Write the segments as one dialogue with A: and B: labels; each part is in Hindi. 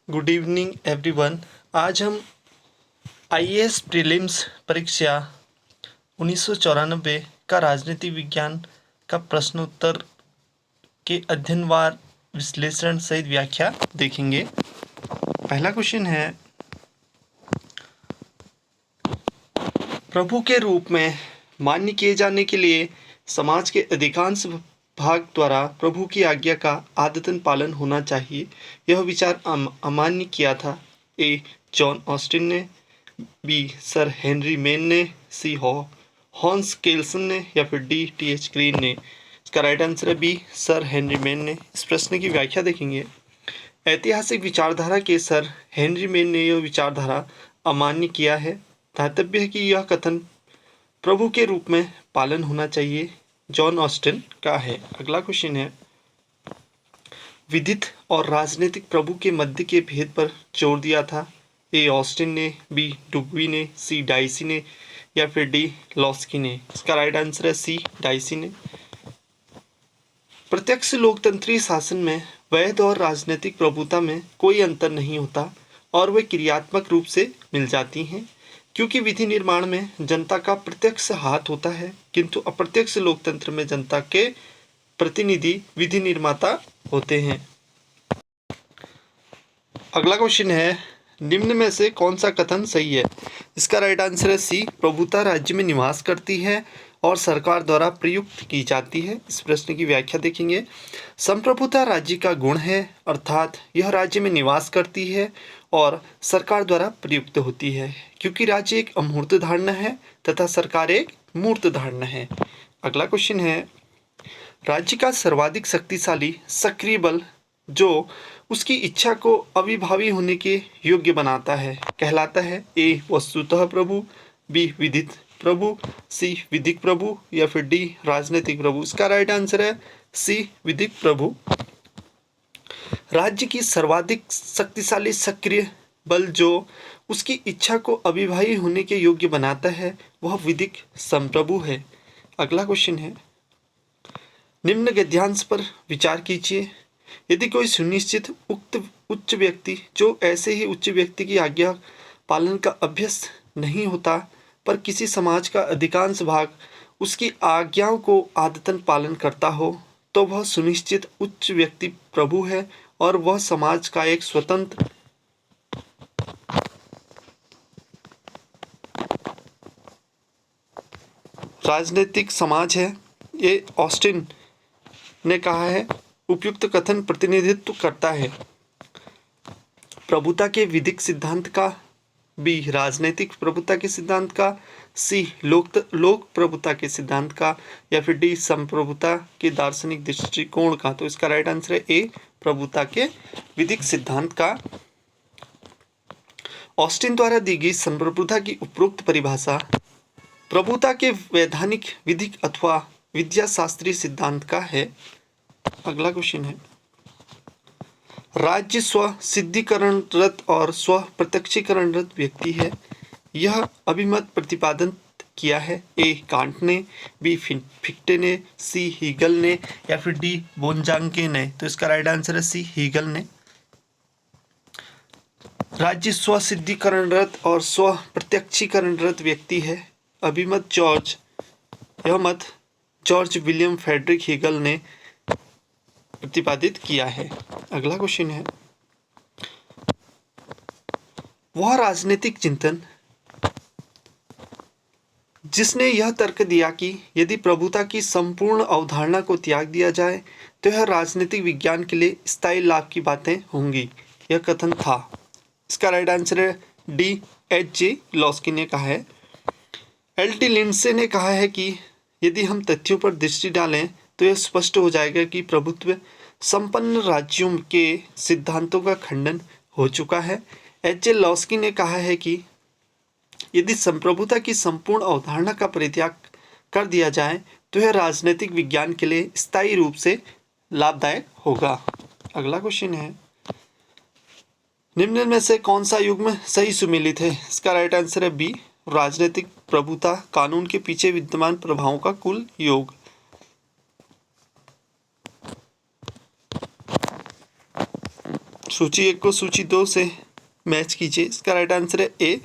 A: Good evening everyone. आज हम आईएएस प्रीलिम्स परीक्षा 1994 का राजनीति विज्ञान का प्रश्नोत्तर के अध्ययनवार विश्लेषण सहित व्याख्या देखेंगे। पहला क्वेश्चन है, प्रभु के रूप में मान्य किए जाने के लिए समाज के अधिकांश भाग द्वारा प्रभु की आज्ञा का आदतन पालन होना चाहिए। यह विचार अमान्य किया था। ए. जॉन ऑस्टिन ने, बी. सर हेनरी मेन ने, सी. हॉन्स केल्सन ने, या फिर डी. टी.एच. ग्रीन ने। इसका राइट आंसर है बी. सर हेनरी मेन ने। इस प्रश्न की व्याख्या देखेंगे। ऐतिहासिक विचारधारा के सर हेनरी मेन ने यह विचारधारा अमान्य किया है। धातव्य है कि यह कथन प्रभु के रूप में पालन होना चाहिए जॉन ऑस्टिन का है। अगला क्वेश्चन है, विधित और राजनीतिक प्रभु के मध्य के भेद पर जोर दिया था। ए. ऑस्टिन ने, बी. डुग्वी ने, सी. डाइसी ने, या फिर डी. लॉस्की ने। इसका राइट आंसर है सी. डाइसी ने। प्रत्यक्ष लोकतंत्रीय शासन में वैध और राजनीतिक प्रभुता में कोई अंतर नहीं होता और वे क्रियात्मक रूप से मिल जाती हैं, क्योंकि विधि निर्माण में जनता का प्रत्यक्ष हाथ होता है, किंतु अप्रत्यक्ष लोकतंत्र में जनता के प्रतिनिधि विधि निर्माता होते हैं। अगला क्वेश्चन है, निम्न में से कौन सा कथन सही है। इसका राइट आंसर है सी. प्रभुता राज्य में निवास करती है और सरकार द्वारा प्रयुक्त की जाती है। इस प्रश्न की व्याख्या देखेंगे। संप्रभुता राज्य का गुण है, अर्थात यह राज्य में निवास करती है और सरकार द्वारा प्रयुक्त होती है, क्योंकि राज्य एक अमूर्त धारणा है तथा सरकार एक मूर्त धारणा है। अगला क्वेश्चन है, राज्य का सर्वाधिक शक्तिशाली सक्रिय बल जो उसकी इच्छा को अविभावी होने के योग्य बनाता है कहलाता है। ए. वस्तुतः प्रभु, बी. विधित प्रभु, सी. विधिक प्रभु, या फिर डी. राजनीतिक प्रभु। इसका राइट आंसर है सी. विधिक प्रभु। राज्य की सर्वाधिक शक्तिशाली सक्रिय बल जो उसकी इच्छा को अविभावी होने के योग्य बनाता है वह विधिक संप्रभु है। अगला क्वेश्चन है, निम्न गद्यांश पर विचार कीजिए। यदि कोई सुनिश्चित उक्त उच्च व्यक्ति जो ऐसे ही उच्च व्यक्ति की आज्ञा पालन का अभ्यस्त नहीं होता, पर किसी समाज का अधिकांश भाग उसकी आज्ञाओं को आदतन पालन करता हो, तो वह सुनिश्चित उच्च व्यक्ति प्रभु है और वह समाज का एक स्वतंत्र राजनीतिक समाज है। ये ऑस्टिन ने कहा है। उपयुक्त कथन प्रतिनिधित्व करता है प्रभुता के विधिक सिद्धांत का, बी. राजनीतिक प्रभुता के सिद्धांत का, सी. लोक प्रभुता के सिद्धांत का, या फिर डी. संप्रभुता के दार्शनिक दृष्टिकोण का। तो इसका राइट आंसर है ए. प्रभुता के विधिक सिद्धांत का। ऑस्टिन द्वारा दी गई संप्रभुता की उपरोक्त परिभाषा प्रभुता के वैधानिक विधिक अथवा विद्या शास्त्रीय सिद्धांत का है। अगला क्वेश्चन है, राज्य स्व सिद्धिकरणरत और स्व प्रत्यक्षीकरणरत व्यक्ति है। यह अभिमत प्रतिपादन किया है। ए. कांट ने, बी. फिक्टे ने, सी. हीगल ने, या फिर डी. बोनजांके ने। तो इसका राइट आंसर है सी. हीगल ने। राज्य स्व सिद्धिकरणरत और स्व प्रत्यक्षीकरणरत व्यक्ति है। अभिमत यह मत जॉर्ज विलियम फ्रेडरिक हीगल ने प्रतिपादित किया है। अगला क्वेश्चन है, वह राजनीतिक चिंतन जिसने यह तर्क दिया कि यदि प्रभुता की संपूर्ण अवधारणा को त्याग दिया जाए तो यह राजनीतिक विज्ञान के लिए स्थायी लाभ की बातें होंगी, यह कथन था। इसका राइट आंसर है डी. एच.जे. लॉस्की ने कहा है। एल.टी. लिंडसे ने कहा है कि यदि हम तथ्यों पर दृष्टि डालें तो यह स्पष्ट हो जाएगा कि प्रभुत्व संपन्न राज्यों के सिद्धांतों का खंडन हो चुका है। एच.जे. लॉस्की ने कहा है कि यदि संप्रभुता की संपूर्ण अवधारणा का परित्याग कर दिया जाए तो यह राजनीतिक विज्ञान के लिए स्थायी रूप से लाभदायक होगा। अगला क्वेश्चन है, निम्न में से कौन सा युग्म सही सुमेलित है। इसका राइट आंसर है बी. राजनीतिक प्रभुता कानून के पीछे विद्यमान प्रभावों का कुल योग। सूची 1 को सूची 2 से मैच कीजिए। इसका राइट आंसर है ए।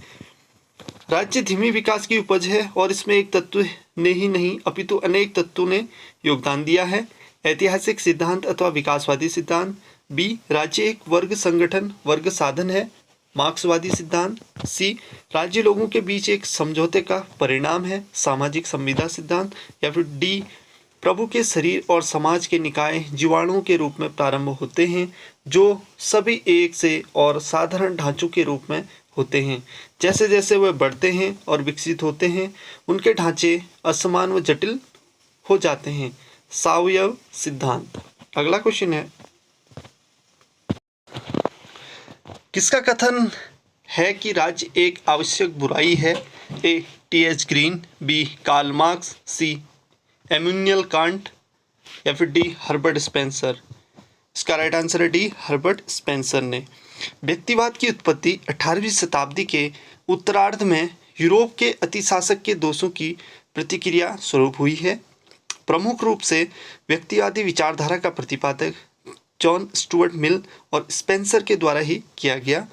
A: राज्य धीमी विकास की उपज है और इसमें एक तत्व ने ही नहीं अपितु अनेक तत्वों ने योगदान दिया है। ऐतिहासिक सिद्धांत अथवा विकासवादी सिद्धांत। बी, राज्य एक वर्ग संगठन वर्ग साधन है, मार्क्सवादी सिद्धांत। सी, राज्य लोगों के बीच एक समझौते का परिणाम है, सामाजिक संविदा सिद्धांत। या फिर डी, प्रभु के शरीर और समाज के निकाय जीवाणुओं के रूप में प्रारंभ होते हैं जो सभी एक से और साधारण ढांचों के रूप में होते हैं। जैसे जैसे वे बढ़ते हैं और विकसित होते हैं उनके ढांचे असमान व जटिल हो जाते हैं, सावयव सिद्धांत। अगला क्वेश्चन है, किसका कथन है कि राज्य एक आवश्यक बुराई है? A, T H. Green. B, Karl Marx. C, Immanuel Kant. या फिर डी, हर्बर्ट स्पेंसर। इसका राइट आंसर है डी, हर्बर्ट स्पेंसर ने। व्यक्तिवाद की उत्पत्ति 18वीं शताब्दी के उत्तरार्ध में यूरोप के अतिशासक के दोषों की प्रतिक्रिया स्वरूप हुई है। प्रमुख रूप से व्यक्तिवादी विचारधारा का प्रतिपादक जॉन स्टुअर्ट मिल और स्पेंसर के द्वारा ही किया गया।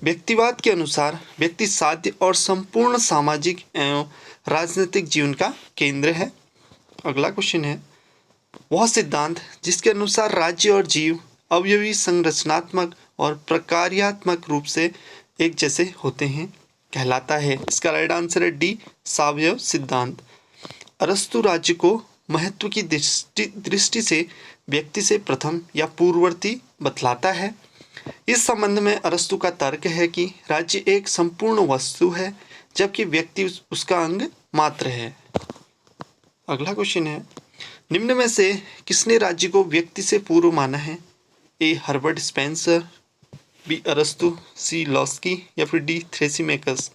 A: व्यक्तिवाद के अनुसार व्यक्ति साध्य और संपूर्ण सामाजिक एवं राजनीतिक जीवन का केंद्र है। अगला क्वेश्चन है, वह सिद्धांत जिसके अनुसार राज्य और जीव अवयवी संरचनात्मक और प्रकार्यात्मक रूप से एक जैसे होते हैं कहलाता है। इसका राइट आंसर है डी, सावयव सिद्धांत। अरस्तु राज्य को महत्व की दृष्टि से व्यक्ति से प्रथम या पूर्ववर्ती बतलाता है। इस संबंध में अरस्तु का तर्क है कि राज्य एक संपूर्ण वस्तु है जबकि व्यक्ति उसका अंग मात्र है। अगला क्वेश्चन है, निम्न में से किसने राज्य को व्यक्ति से पूर्व माना है? ए, हर्बर्ट स्पेंसर। बी, अरस्तु। सी, लॉस्की। या फिर डी, थ्रेसिमेकस।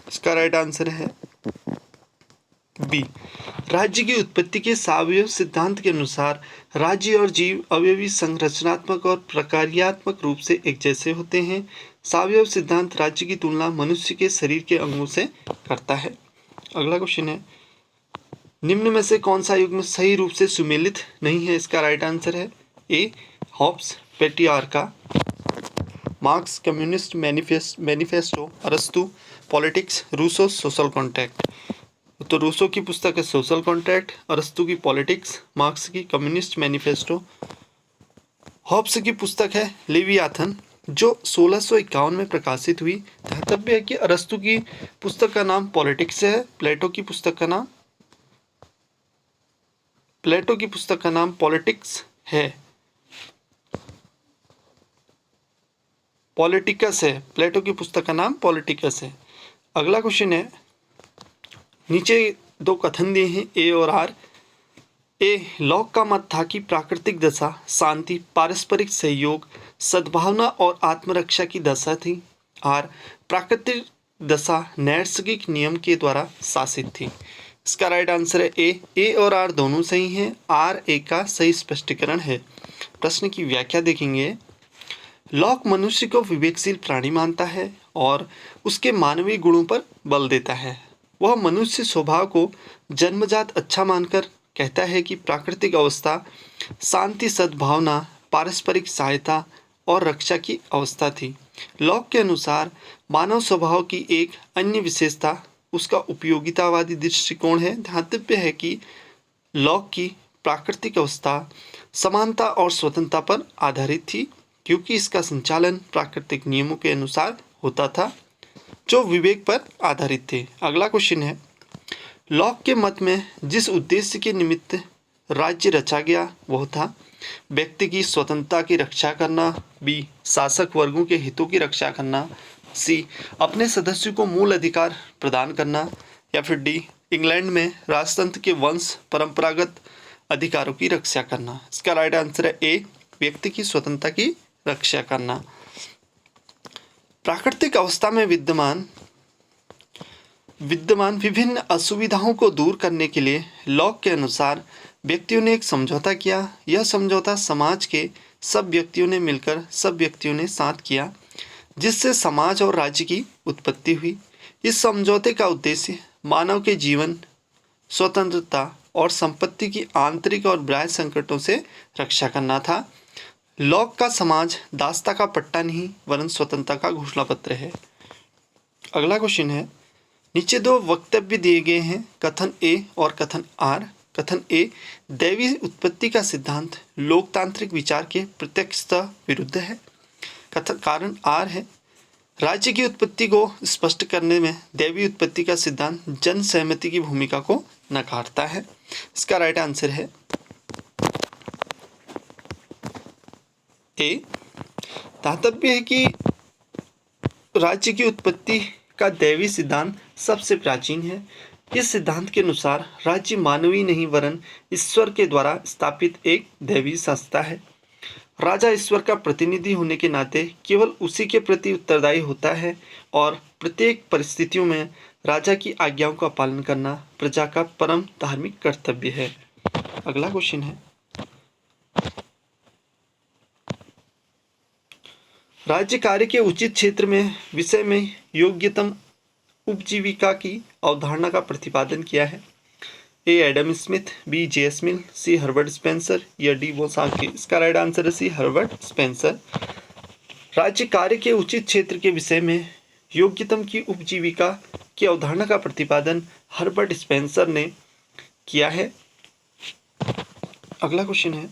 A: इसका राइट आंसर है बी। राज्य की उत्पत्ति के सावयव सिद्धांत के अनुसार राज्य और जीव अवयवी संरचनात्मक और प्रकार्यात्मक रूप से एक जैसे होते हैं। सावयव सिद्धांत राज्य की तुलना मनुष्य के शरीर के अंगों से करता है। अगला क्वेश्चन है, निम्न में से कौन सा युग्म सही रूप से सुमेलित नहीं है? इसका राइट आंसर है A, Hobbes Patriarcha. Marx communist manifesto. अरस्तु पॉलिटिक्स। Rousseau social contract. तो रूसो की पुस्तक है सोशल कॉन्ट्रैक्ट, अरस्तु की पॉलिटिक्स, मार्क्स की कम्युनिस्ट मैनिफेस्टो। हॉब्स की पुस्तक है लेवियाथन जो 1651 में प्रकाशित हुई। ध्यातव्य है कि अरस्तु की पुस्तक का नाम पॉलिटिक्स है, प्लेटो की पुस्तक का नाम पॉलिटिक्स है, पॉलिटिकस है। प्लेटो की पुस्तक का नाम पॉलिटिकस है। अगला क्वेश्चन है, नीचे दो कथन दिए हैं ए और आर। ए, लॉक का मत था कि प्राकृतिक दशा शांति, पारस्परिक सहयोग, सद्भावना और आत्मरक्षा की दशा थी। आर, प्राकृतिक दशा नैसर्गिक नियम के द्वारा शासित थी। इसका राइट आंसर है ए और आर दोनों सही हैं। आर ए का सही स्पष्टीकरण है। प्रश्न की व्याख्या देखेंगे। लॉक मनुष्य को विवेकशील प्राणी मानता है और उसके मानवीय गुणों पर बल देता है। वह मनुष्य स्वभाव को जन्मजात अच्छा मानकर कहता है कि प्राकृतिक अवस्था शांति, सद्भावना, पारस्परिक सहायता और रक्षा की अवस्था थी। लॉक के अनुसार मानव स्वभाव की एक अन्य विशेषता उसका उपयोगितावादी दृष्टिकोण है। ध्यातव्य है कि लॉक की प्राकृतिक अवस्था समानता और स्वतंत्रता पर आधारित थी क्योंकि इसका संचालन प्राकृतिक नियमों के अनुसार होता था जो विवेक पर आधारित थे। अगला क्वेश्चन है, लॉक के मत में जिस उद्देश्य के निमित्त राज्य रचा गया वह था व्यक्ति की स्वतंत्रता की रक्षा करना। बी, शासक वर्गों के हितों की रक्षा करना। सी, अपने सदस्यों को मूल अधिकार प्रदान करना। या फिर डी, इंग्लैंड में राजतंत्र के वंश परंपरागत अधिकारों की रक्षा करना। इसका राइट आंसर है ए, व्यक्ति की स्वतंत्रता की रक्षा करना। प्राकृतिक अवस्था में विद्यमान विभिन्न असुविधाओं को दूर करने के लिए लॉक के अनुसार व्यक्तियों ने एक समझौता किया। यह समझौता समाज के सब व्यक्तियों ने मिलकर सब व्यक्तियों ने साथ किया जिससे समाज और राज्य की उत्पत्ति हुई। इस समझौते का उद्देश्य मानव के जीवन, स्वतंत्रता और संपत्ति की आंतरिक और बाह्य संकटों से रक्षा करना था। लॉक का समाज दासता का पट्टा नहीं वरन स्वतंत्रता का घोषणा पत्र है। अगला क्वेश्चन है, नीचे दो वक्तव्य दिए गए हैं, कथन ए और कथन आर। कथन ए, दैवी उत्पत्ति का सिद्धांत लोकतांत्रिक विचार के प्रत्यक्षतः विरुद्ध है। कथन कारण आर है, राज्य की उत्पत्ति को स्पष्ट करने में दैवी उत्पत्ति का सिद्धांत जन सहमति की भूमिका को नकारता है। इसका राइट आंसर है ए। तात्पर्य है कि राज्य की उत्पत्ति का दैवी सिद्धांत सबसे प्राचीन है। इस सिद्धांत के अनुसार राज्य मानवीय नहीं वरन ईश्वर के द्वारा स्थापित एक दैवी संस्था है। राजा ईश्वर का प्रतिनिधि होने के नाते केवल उसी के प्रति उत्तरदायी होता है और प्रत्येक परिस्थितियों में राजा की आज्ञाओं का पालन करना प्रजा का परम धार्मिक कर्तव्य है। अगला क्वेश्चन है, राज्य कार्य के उचित क्षेत्र में विषय में योग्यतम उपजीविका की अवधारणा का प्रतिपादन किया है। A Adam Smith, B J S Mill, C Herbert Spencer या डी बोसाकी। इसका राइट आंसर है सी हर्बर्ट स्पेंसर। राज्य कार्य के उचित क्षेत्र के विषय में योग्यतम की उपजीविका की अवधारणा का प्रतिपादन हर्बर्ट स्पेंसर ने किया है। अगला क्वेश्चन है,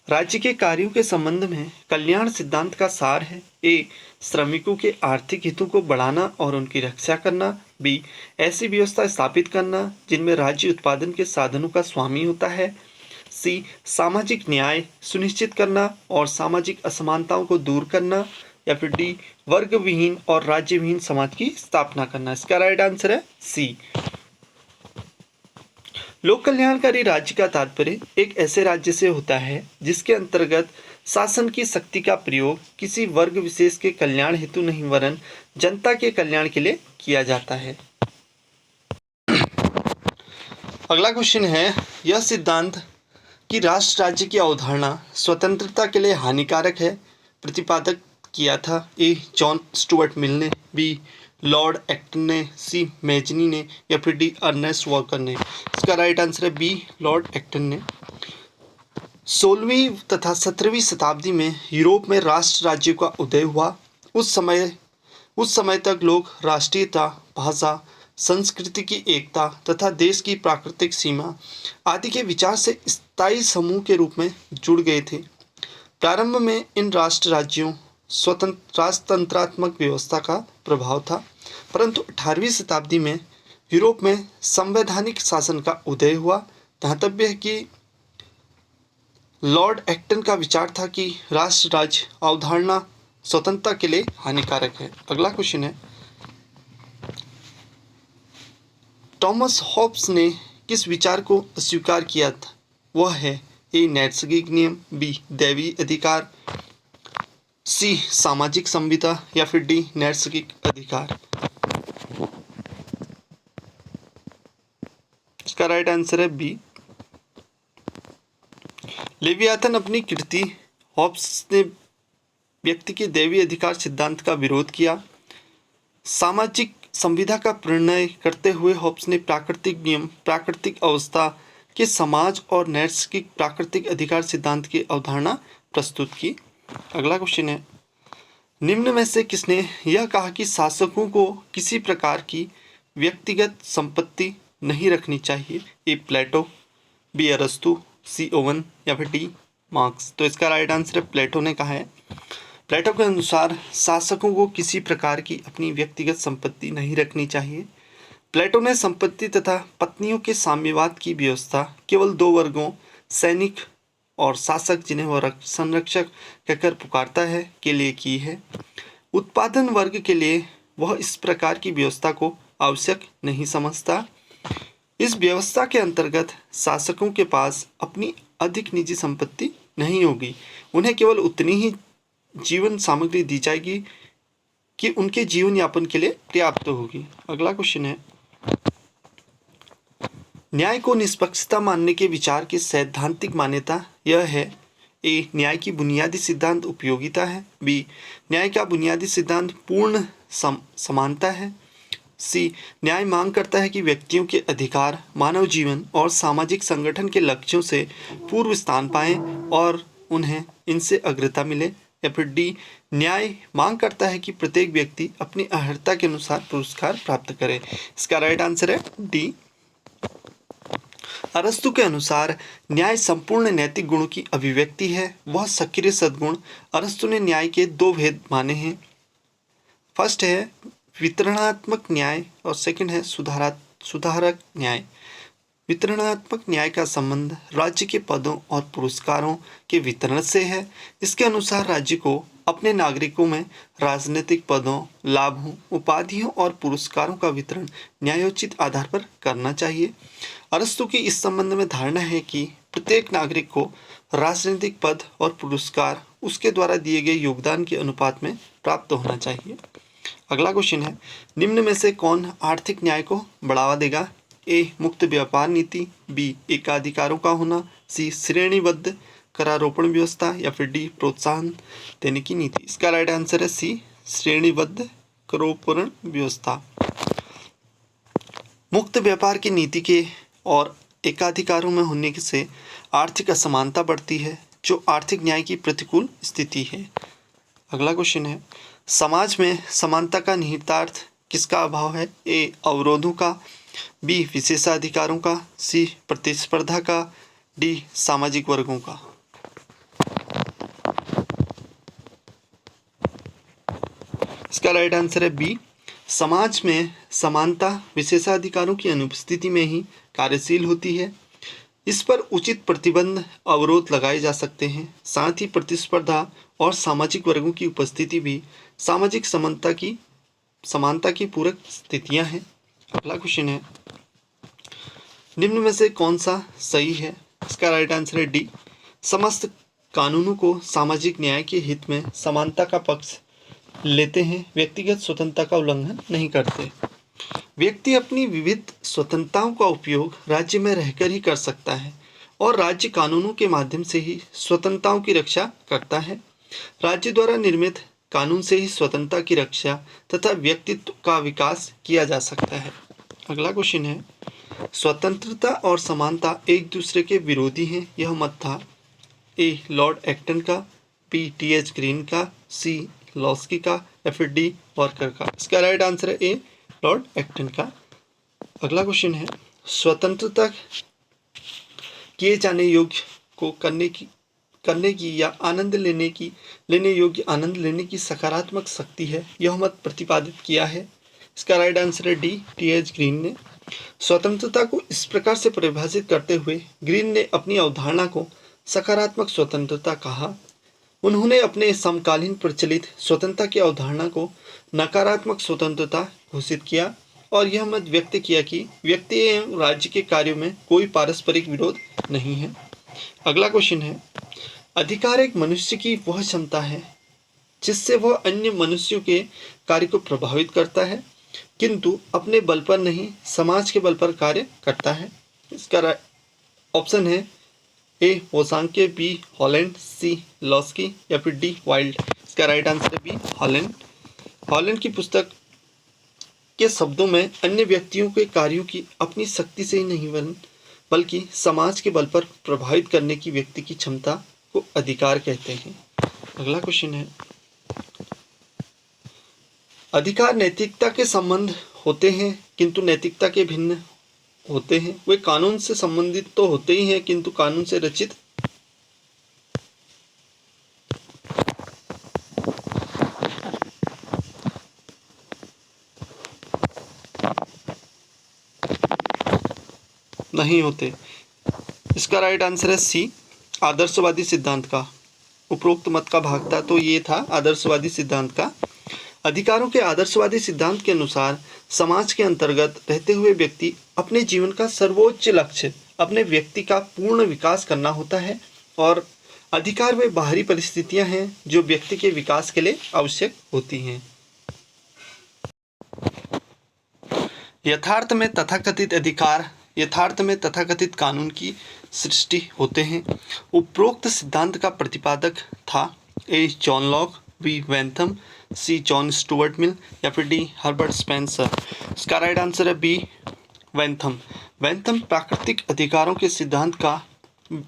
A: राज्य के कार्यों के संबंध में कल्याण सिद्धांत का सार है। ए श्रमिकों के आर्थिक हितों को बढ़ाना और उनकी रक्षा करना। बी ऐसी व्यवस्था स्थापित करना जिनमें राज्य उत्पादन के साधनों का स्वामी होता है। सी सामाजिक न्याय सुनिश्चित करना और सामाजिक असमानताओं को दूर करना। या फिर डी वर्ग विहीन और राज्य विहीन समाज की स्थापना करना। इसका राइट आंसर है सी। लोक कल्याणकारी राज्य का तात्पर्य एक ऐसे राज्य से होता है जिसके अंतर्गत शासन की शक्ति का प्रयोग किसी वर्ग विशेष के कल्याण हेतु नहीं वरन जनता के कल्याण के लिए किया जाता है। अगला क्वेश्चन है, यह सिद्धांत कि राष्ट्र राज्य की अवधारणा स्वतंत्रता के लिए हानिकारक है प्रतिपादक किया था। ए जॉन स्टुअर्ट मिल ने, बी लॉर्ड एक्टन ने, सी मेजनी ने या फिर डी अर्नेस्ट वॉकर ने। इसका राइट आंसर है बी लॉर्ड एक्टन ने। 16वीं तथा 17वीं शताब्दी में यूरोप में राष्ट्र राज्य का उदय हुआ। उस समय तक लोग राष्ट्रीयता, भाषा, संस्कृति की एकता तथा देश की प्राकृतिक सीमा आदि के विचार से स्थायी समूह के रूप में जुड़ गए थे। प्रारंभ में इन राष्ट्र राज्यों राजतंत्रात्मक व्यवस्था का प्रभाव था, परंतु 18वीं शताब्दी में यूरोप में संवैधानिक शासन का उदय हुआ। ध्यातव्य है कि लॉर्ड एक्टन का विचार था कि राष्ट्र राज्य अवधारणा स्वतंत्रता के लिए हानिकारक है। अगला क्वेश्चन है, थॉमस हॉब्स ने किस विचार को अस्वीकार किया था? वह है ए नैसर्गिक नियम, बी दैवी अधिकार, सी सामाजिक संविदा या फिर डी नैसर्गिक अधिकार। इसका राइट आंसर है बी। लेवियाथन अपनी कृति हॉब्स ने व्यक्ति के दैवी अधिकार सिद्धांत का विरोध किया। सामाजिक संविदा का प्रणय करते हुए हॉब्स ने प्राकृतिक नियम, प्राकृतिक अवस्था के समाज और नैसर्गिक प्राकृतिक अधिकार सिद्धांत की अवधारणा प्रस्तुत की। अगला क्वेश्चन है, निम्न में से किसने यह कहा कि शासकों को किसी प्रकार की व्यक्तिगत संपत्ति नहीं रखनी चाहिए? ए प्लेटो, बी अरस्तु, सी ओवन या फिर डी मार्क्स। तो इसका राइट आंसर है प्लेटो ने कहा है। प्लेटो के अनुसार शासकों को किसी प्रकार की अपनी व्यक्तिगत संपत्ति नहीं रखनी चाहिए। प्लेटो ने संपत्ति तथा पत्नियों के साम्यवाद की व्यवस्था केवल दो वर्गों, सैनिक और शासक, जिन्हें वह संरक्षक कहकर पुकारता है, के लिए की है। उत्पादन वर्ग के लिए वह इस प्रकार की व्यवस्था को आवश्यक नहीं समझता। इस व्यवस्था के अंतर्गत शासकों के पास अपनी अधिक निजी संपत्ति नहीं होगी। उन्हें केवल उतनी ही जीवन सामग्री दी जाएगी कि उनके जीवन यापन के लिए पर्याप्त होगी। अगला क्वेश्चन है, न्याय को निष्पक्षता मानने के विचार की सैद्धांतिक मान्यता यह है। ए न्याय की बुनियादी सिद्धांत उपयोगिता है, बी न्याय का बुनियादी सिद्धांत पूर्ण समानता है, सी न्याय मांग करता है कि व्यक्तियों के अधिकार मानव जीवन और सामाजिक संगठन के लक्ष्यों से पूर्व स्थान पाएं, और उन्हें इनसे अग्रता मिले। या फिर डी, न्याय मांग करता है कि प्रत्येक व्यक्ति अपनी अर्हता के अनुसार पुरस्कार प्राप्त करे। इसका राइट आंसर है डी। अरस्तु के अनुसार न्याय संपूर्ण नैतिक गुणों की अभिव्यक्ति है, वह सक्रिय सद्गुण। अरस्तु ने न्याय के दो भेद माने हैं। फर्स्ट है वितरणात्मक न्याय और सेकंड है सुधारक न्याय। वितरणात्मक न्याय का संबंध राज्य के पदों और पुरस्कारों के वितरण से है। इसके अनुसार राज्य को अपने नागरिकों में राजनीतिक पदों, लाभों, उपाधियों और पुरस्कारों का वितरण न्यायोचित आधार पर करना चाहिए। अरस्तु की इस संबंध में धारणा है कि प्रत्येक नागरिक को राजनीतिक पद और पुरस्कार उसके द्वारा दिए गए योगदान के अनुपात में प्राप्त होना चाहिए। अगला क्वेश्चन है, निम्न में से कौन आर्थिक न्याय को बढ़ावा देगा? ए, मुक्त व्यापार नीति, बी, एकाधिकारों का होना, सी, श्रेणीबद्ध करारोपण व्यवस्था, या फिर डी, प्रोत्साहन देने की नीति। इसका राइट आंसर है सी, श्रेणीबद्ध करारोपण व्यवस्था। मुक्त व्यापार की नीति के और एकाधिकारों में होने से आर्थिक असमानता बढ़ती है, जो आर्थिक न्याय की प्रतिकूल स्थिति है। अगला क्वेश्चन है, समाज में समानता का निहितार्थ किसका अभाव है? ए, अवरोधों का, बी, विशेषाधिकारों का, सी, प्रतिस्पर्धा का, डी, सामाजिक वर्गों का। इसका राइट आंसर है बी, समाज में समानता विशेषाधिकारों की अनुपस्थिति में ही कार्यशील होती है। इस पर उचित प्रतिबंध, अवरोध लगाए जा सकते हैं। साथ ही प्रतिस्पर्धा और सामाजिक वर्गों की उपस्थिति भी सामाजिक समानता की पूरक स्थितियां हैं। अगला क्वेश्चन है, निम्न में से कौन सा सही है? इसका राइट आंसर है डी, समस्त कानूनों को सामाजिक न्याय के हित में समानता का पक्ष लेते हैं, व्यक्तिगत स्वतंत्रता का उल्लंघन नहीं करते। व्यक्ति अपनी विविध स्वतंत्रताओं का उपयोग राज्य में रहकर ही कर सकता है और राज्य कानूनों के माध्यम से ही स्वतंत्रताओं की रक्षा करता है। राज्य द्वारा निर्मित कानून से ही स्वतंत्रता की रक्षा तथा व्यक्तित्व का विकास किया जा सकता है। अगला क्वेश्चन है, स्वतंत्रता और समानता एक दूसरे के विरोधी हैं, यह मत था। ए, लॉर्ड एक्टन का, बी, टी.एच. ग्रीन का, सी, लॉस्की का, या फिर डी, वॉकर का। इसका राइट आंसर है ए, लॉर्ड एक्टन का। अगला क्वेश्चन है, स्वतंत्रता किए जाने योग्य को करने की या लेने योग्य आनंद लेने की सकारात्मक शक्ति है, यह मत प्रतिपादित किया है। इसका राइट आंसर है डी, टी.एच. ग्रीन ने। स्वतंत्रता को इस प्रकार से परिभाषित करते हुए ग्रीन ने अपनी अवधारणा को सकारात्मक स्वतंत्रता कहा। उन्होंने अपने समकालीन प्रचलित स्वतंत्रता की अवधारणा को नकारात्मक स्वतंत्रता घोषित किया और यह मत व्यक्त किया कि व्यक्ति एवं राज्य के कार्यों में कोई पारस्परिक विरोध नहीं है। अगला क्वेश्चन है, अधिकार एक मनुष्य की वह क्षमता है जिससे वह अन्य मनुष्यों के कार्य को प्रभावित करता है, किंतु अपने बल पर नहीं, समाज के बल पर कार्य करता है। इसका ऑप्शन है ए, वोसांके, बी, हॉलैंड, सी, लॉस्की, या फिर डी, वाइल्ड। इसका राइट आंसर है बी, हॉलैंड। हॉलैंड की पुस्तक के शब्दों में अन्य व्यक्तियों के कार्यों की अपनी शक्ति से ही नहीं बल्कि समाज के बल पर प्रभावित करने की व्यक्ति की क्षमता को अधिकार कहते हैं। अगला क्वेश्चन है, अधिकार नैतिकता के संबंध होते हैं किंतु नैतिकता के भिन्न होते हैं। वे कानून से संबंधित तो होते ही हैं किंतु कानून से रचित नहीं होते। इसका राइट आंसर है सी, आदर्शवादी सिद्धांत का। उपरोक्त मत का भाग था तो ये था आदर्शवादी सिद्धांत का। अधिकारों के आदर्शवादी सिद्धांत के अनुसार समाज के अंतर्गत रहते हुए व्यक्ति अपने जीवन का सर्वोच्च लक्ष्य अपने व्यक्ति का पूर्ण विकास करना होता है और अधिकार वे बाहरी परिस्थितियां हैं जो व्यक्ति के विकास के लिए आवश्यक होती हैं। यथार्थ में तथाकथित कानून की सृष्टि होते हैं। उपरोक्त सिद्धांत का प्रतिपादक था ए, जॉन लॉक, बी, वेंथम, सी, जॉन स्टुअर्ट मिल, या फिर डी, हर्बर्ट स्पेंसर। इसका राइट आंसर है बी, वेंथम। वेंथम प्राकृतिक अधिकारों के सिद्धांत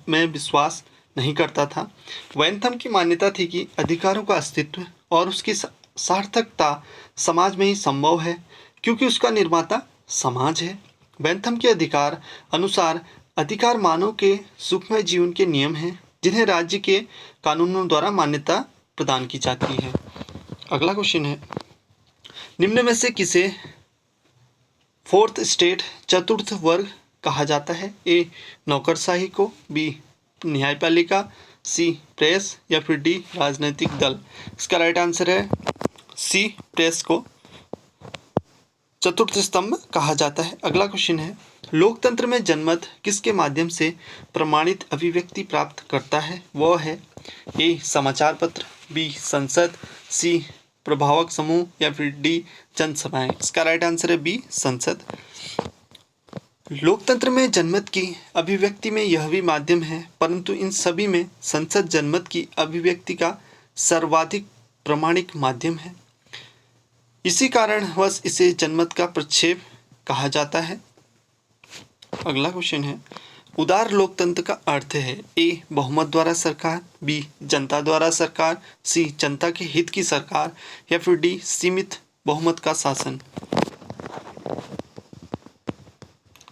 A: में विश्वास नहीं करता था। वेंथम की मान्यता थी कि अधिकारों का अस्तित्व और उसकी सार्थकता समाज में ही संभव है, क्योंकि उसका निर्माता समाज है। बेंथम के अधिकार अनुसार अधिकार मानव के सुखमय जीवन के नियम हैं, जिन्हें राज्य के कानूनों द्वारा मान्यता प्रदान की जाती है। अगला क्वेश्चन है, निम्न में से किसे फोर्थ स्टेट चतुर्थ वर्ग कहा जाता है? ए नौकरशाही को, बी न्यायपालिका, सी प्रेस या फिर डी राजनीतिक दल। इसका राइट आंसर है सी प्रेस को चतुर्थ स्तंभ कहा जाता है। अगला क्वेश्चन है, लोकतंत्र में जनमत किसके माध्यम से प्रमाणित अभिव्यक्ति प्राप्त करता है? वह है ए समाचार पत्र, बी संसद, सी प्रभावक समूह या फिर डी जनसभाएं। इसका राइट आंसर है बी संसद। लोकतंत्र में जनमत की अभिव्यक्ति में यह भी माध्यम है, परंतु इन सभी में संसद जनमत की अभिव्यक्ति का सर्वाधिक प्रमाणिक माध्यम है। इसी कारणवश इसे जनमत का प्रक्षेप कहा जाता है। अगला क्वेश्चन है, उदार लोकतंत्र का अर्थ है? ए बहुमत द्वारा सरकार, बी जनता द्वारा सरकार, सी जनता के हित की सरकार या फिर डी सीमित बहुमत का शासन।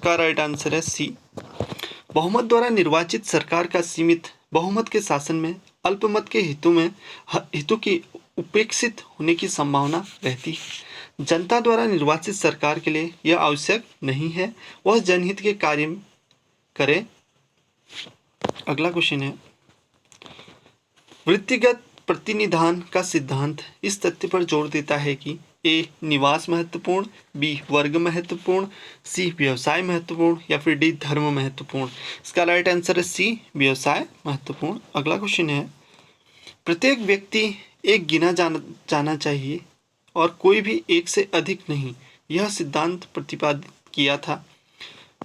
A: का राइट आंसर है सी। बहुमत द्वारा निर्वाचित सरकार का सीमित बहुमत के शासन में अल्पमत के हितों की उपेक्षित होने की संभावना रहती है। जनता द्वारा निर्वाचित सरकार के लिए यह आवश्यक नहीं है, वह जनहित के कार्य करे। अगला क्वेश्चन है, वृत्तिगत प्रतिनिधान का सिद्धांत इस तथ्य पर जोर देता है कि ए निवास महत्वपूर्ण, बी वर्ग महत्वपूर्ण, सी व्यवसाय महत्वपूर्ण या फिर डी धर्म महत्वपूर्ण। इसका राइट आंसर है सी व्यवसाय महत्वपूर्ण। अगला क्वेश्चन है, प्रत्येक व्यक्ति एक गिना जाना चाहिए और कोई भी एक से अधिक नहीं, यह सिद्धांत प्रतिपादित किया था।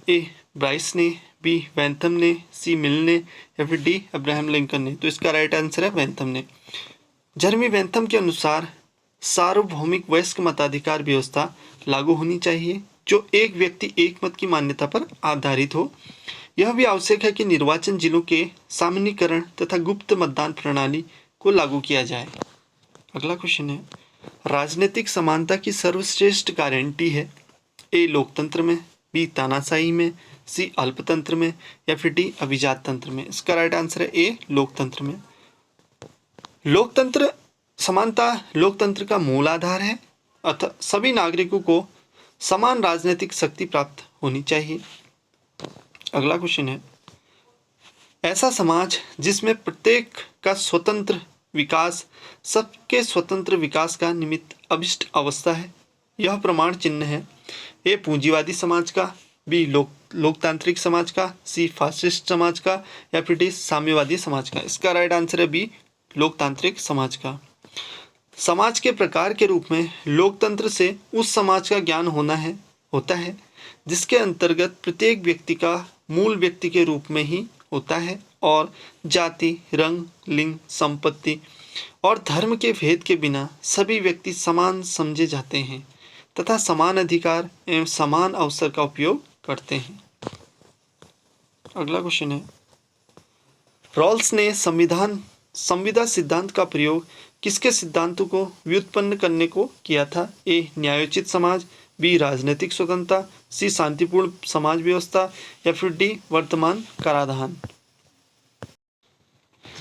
A: ए ब्राइस ने, बी वेंथम ने, सी मिल ने या फिर डी अब्राहम लिंकन ने। तो इसका राइट आंसर है वेंथम ने। जर्मी वेंथम के अनुसार सार्वभौमिक वयस्क मताधिकार व्यवस्था लागू होनी चाहिए, जो एक व्यक्ति एक मत की मान्यता पर आधारित हो। यह भी आवश्यक है कि निर्वाचन जिलों के सामान्यीकरण तथा गुप्त मतदान प्रणाली को लागू किया जाए। अगला क्वेश्चन है, राजनीतिक समानता की सर्वश्रेष्ठ गारंटी है? ए लोकतंत्र में, बी तानाशाही में, सी अल्पतंत्र में या फिर डी अभिजात तंत्र में। इसका राइट आंसर है ए लोकतंत्र में। लोकतंत्र समानता लोकतंत्र का मूल आधार है, अतः सभी नागरिकों को समान राजनीतिक शक्ति प्राप्त होनी चाहिए। अगला क्वेश्चन है, ऐसा समाज जिसमें प्रत्येक का स्वतंत्र विकास सबके स्वतंत्र विकास का निमित्त अभिष्ट अवस्था है, यह प्रमाण चिन्ह है? ए पूंजीवादी समाज का, बी लोकतांत्रिक समाज का, सी फासिस्ट समाज का या फिर डी साम्यवादी समाज का। इसका राइट आंसर है बी लोकतांत्रिक समाज का। समाज के प्रकार के रूप में लोकतंत्र से उस समाज का ज्ञान होता है जिसके अंतर्गत प्रत्येक व्यक्ति का मूल व्यक्ति के रूप में ही होता है और जाति, रंग, लिंग, संपत्ति और धर्म के भेद के बिना सभी व्यक्ति समान समझे जाते हैं तथा समान अधिकार एवं समान अवसर का उपयोग करते हैं। अगला क्वेश्चन है, रॉल्स ने संविदा सिद्धांत का प्रयोग किसके सिद्धांतों को व्युत्पन्न करने को किया था? ए न्यायोचित समाज, बी राजनीतिक स्वतंत्रता, सी शांतिपूर्ण समाज व्यवस्था या फिर डी वर्तमान कराधान।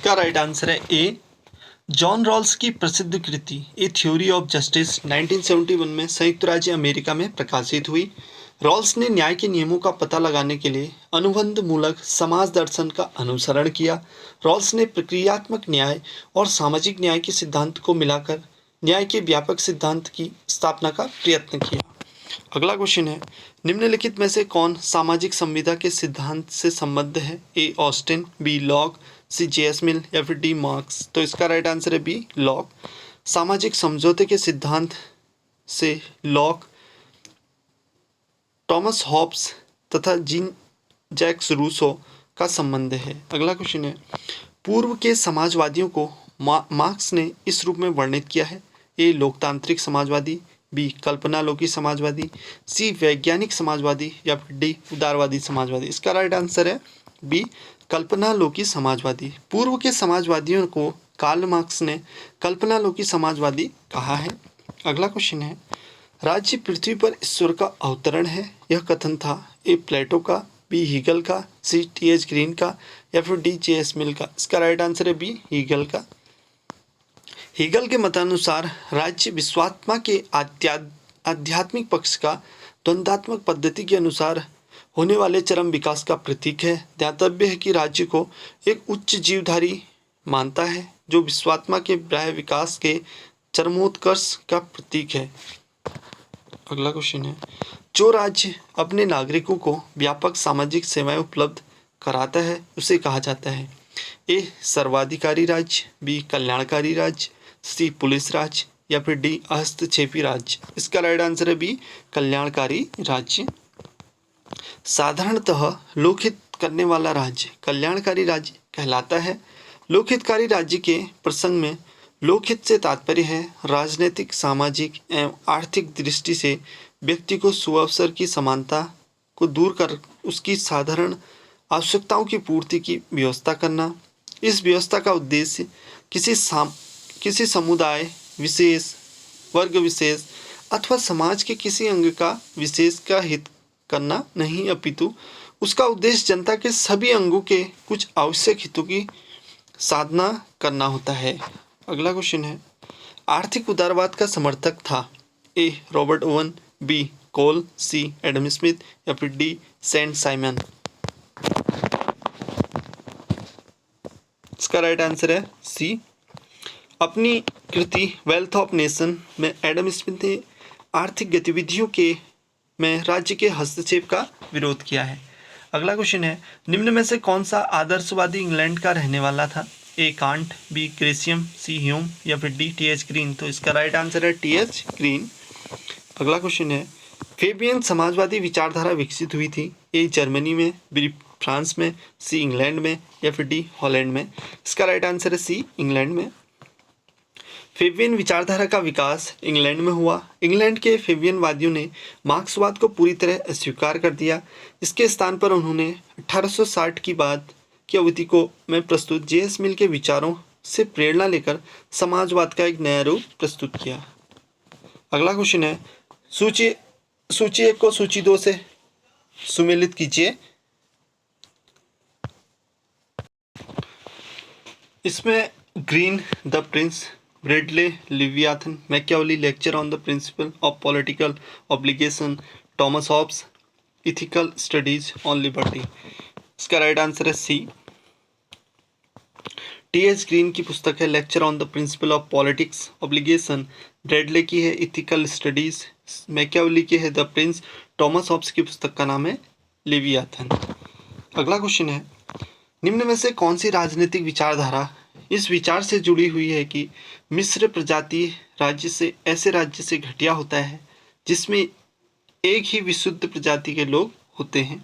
A: का राइट आंसर है ए जॉन रॉल्स की प्रसिद्ध कृति ए थ्योरी ऑफ जस्टिस 1971 में संयुक्त राज्य अमेरिका में प्रकाशित हुई। रॉल्स ने न्याय के नियमों का पता लगाने के लिए अनुबंध मूलक समाज दर्शन का अनुसरण किया। रॉल्स ने प्रक्रियात्मक न्याय और सामाजिक न्याय के सिद्धांत को मिलाकर न्याय के व्यापक सिद्धांत की स्थापना का प्रयत्न किया। अगला क्वेश्चन है, निम्नलिखित में से कौन सामाजिक संविदा के सिद्धांत से संबद्ध है? ए ऑस्टिन, बी लॉक, सी जे.एस. मिल या फिर डी मार्क्स। तो इसका राइट आंसर है बी लॉक। सामाजिक समझौते के सिद्धांत से लॉक, टॉमस हॉब्स तथा जीन जैक्स रूसो का संबंध है। अगला क्वेश्चन है, पूर्व के समाजवादियों को मार्क्स ने इस रूप में वर्णित किया है? ए लोकतांत्रिक समाजवादी, बी कल्पनालोकी समाजवादी, सी वैज्ञानिक समाजवादी या फिर डी उदारवादी समाजवादी। इसका राइट आंसर है बी कल्पनालोकी समाजवादी। पूर्व के समाजवादियों को कार्ल मार्क्स ने कल्पनालोकी समाजवादी कहा है। अगला क्वेश्चन है, राज्य पृथ्वी पर ईश्वर का अवतरण है, यह कथन था ए प्लेटो का, बी हीगल का, सी टी.एच. ग्रीन का या फिर डी जे.एस. मिल का। इसका राइट आंसर है बी हीगल का। हीगल के मतानुसार राज्य विश्वात्मा के आध्यात्मिक पक्ष का द्वंद्वात्मक पद्धति के अनुसार होने वाले चरम विकास का प्रतीक है। ध्यातव्य है कि राज्य को एक उच्च जीवधारी मानता है जो विश्वात्मा के बाह्य विकास के चरमोत्कर्ष का प्रतीक है। अगला क्वेश्चन है, जो राज्य अपने नागरिकों को व्यापक सामाजिक सेवाएं उपलब्ध कराता है उसे कहा जाता है ए सर्वाधिकारी राज्य, बी कल्याणकारी राज्य, सी पुलिस राज्य या फिर डी हस्तक्षेपी राज्य। इसका राइट आंसर है बी कल्याणकारी राज्य। साधारणतः लोकहित करने वाला राज्य कल्याणकारी राज्य कहलाता है। लोकहितकारी राज्य के प्रसंग में लोकहित से तात्पर्य है राजनीतिक, सामाजिक एवं आर्थिक दृष्टि से व्यक्ति को सुअवसर की समानता को दूर कर उसकी साधारण आवश्यकताओं की पूर्ति की व्यवस्था करना। इस व्यवस्था का उद्देश्य किसी समुदाय विशेष, वर्ग विशेष अथवा समाज के किसी अंग का विशेष का हित करना नहीं, अपितु उसका उद्देश्य जनता के सभी अंगों के कुछ आवश्यक हितों की साधना करना होता है। अगला क्वेश्चन है, आर्थिक उदारवाद का समर्थक था ए रॉबर्ट ओवन, बी कोल, सी एडम स्मिथ या फिर डी सेंट साइमन। इसका राइट आंसर है सी। अपनी कृति वेल्थ ऑफ नेशन में एडम स्मिथ ने आर्थिक गतिविधियों में राज्य के हस्तक्षेप का विरोध किया है। अगला क्वेश्चन है, निम्न में से कौन सा आदर्शवादी इंग्लैंड का रहने वाला था ए कांट, बी ग्रेशियम, सी ह्यूम या फिर डी टी.एच. ग्रीन। तो इसका राइट आंसर है टी.एच. ग्रीन। अगला क्वेश्चन है, फेबियन समाजवादी विचारधारा विकसित हुई थी ए जर्मनी में, बी फ्रांस में, सी इंग्लैंड में या फिर डी हॉलैंड में। इसका राइट आंसर है सी इंग्लैंड में। फेबियन विचारधारा का विकास इंग्लैंड में हुआ। इंग्लैंड के फेबियनवादियों ने मार्क्सवाद को पूरी तरह अस्वीकार कर दिया। इसके स्थान पर उन्होंने 1860 की बाद की अवधि में प्रस्तुत जे.एस. मिल के विचारों से प्रेरणा लेकर समाजवाद का एक नया रूप प्रस्तुत किया। अगला क्वेश्चन है, सूची 1 को सूची 2 से सुमेलित कीजिए। इसमें Green the prince, Bradley leviathan, Machiavelli lecture on the principle of political obligation, Thomas Hobbes ethical studies on liberty. इसका राइट आंसर है सी। टी.एच. ग्रीन की पुस्तक है lecture on the principle of politics obligation, Bradley की है इथिकल स्टडीज, मैकियावेली की है द प्रिंस, थॉमस हॉब्स की पुस्तक का नाम है लिवियाथन। अगला क्वेश्चन है, निम्न में से कौन सी राजनीतिक विचारधारा इस विचार से जुड़ी हुई है कि मिस्र प्रजाति ऐसे राज्य से घटिया होता है जिसमें एक ही विशुद्ध प्रजाति के लोग होते हैं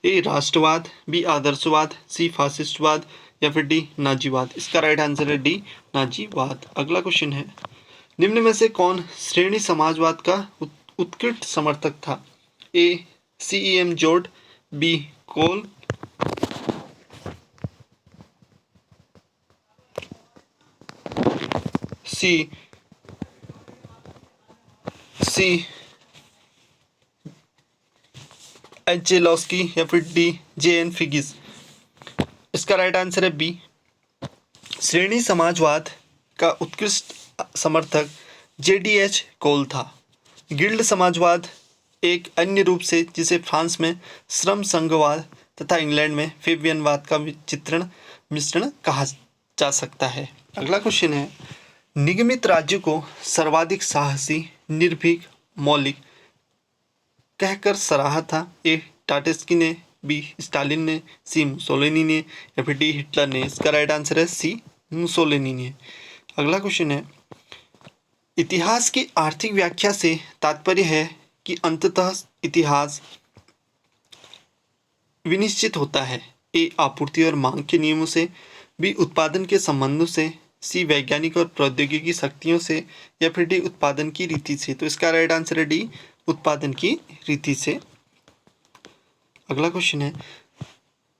A: ए राष्ट्रवाद, बी आदर्शवाद, सी फासिस्टवाद या फिर डी नाजीवाद। इसका राइट आंसर है डी नाजीवाद। अगला क्वेश्चन है, निम्न में से कौन श्रेणी समाजवाद का उत्कृष्ट समर्थक था ए सी.ई.एम. जोर्ड, बी कोल, सी एचेलॉस्की या फिर डी जे.एन. फिगिस। इसका राइट आंसर है बी। श्रेणी समाजवाद का उत्कृष्ट समर्थक जे.डी.एच. कोल था। गिल्ड समाजवाद एक अन्य रूप से जिसे फ्रांस में श्रम संघवाद तथा इंग्लैंड में फेबियनवाद का मिश्रण कहा जा सकता है। अगला क्वेश्चन है, निगमित राज्य को सर्वाधिक साहसी, निर्भीक, मौलिक कहकर सराहा था ए टाटेस्की ने, बी स्टालिन ने, सी मुसोलिनी ने या फिर डी हिटलर ने। इसका राइट आंसर है सी मुसोलिनी ने। अगला क्वेश्चन है, इतिहास की आर्थिक व्याख्या से तात्पर्य है कि अंततः इतिहास विनिश्चित होता है ए आपूर्ति और मांग के नियमों से, बी उत्पादन के संबंधों से, सी वैज्ञानिक और प्रौद्योगिकी शक्तियों से या फिर डी उत्पादन की रीति से। तो इसका राइट आंसर है डी उत्पादन की रीति से। अगला क्वेश्चन है,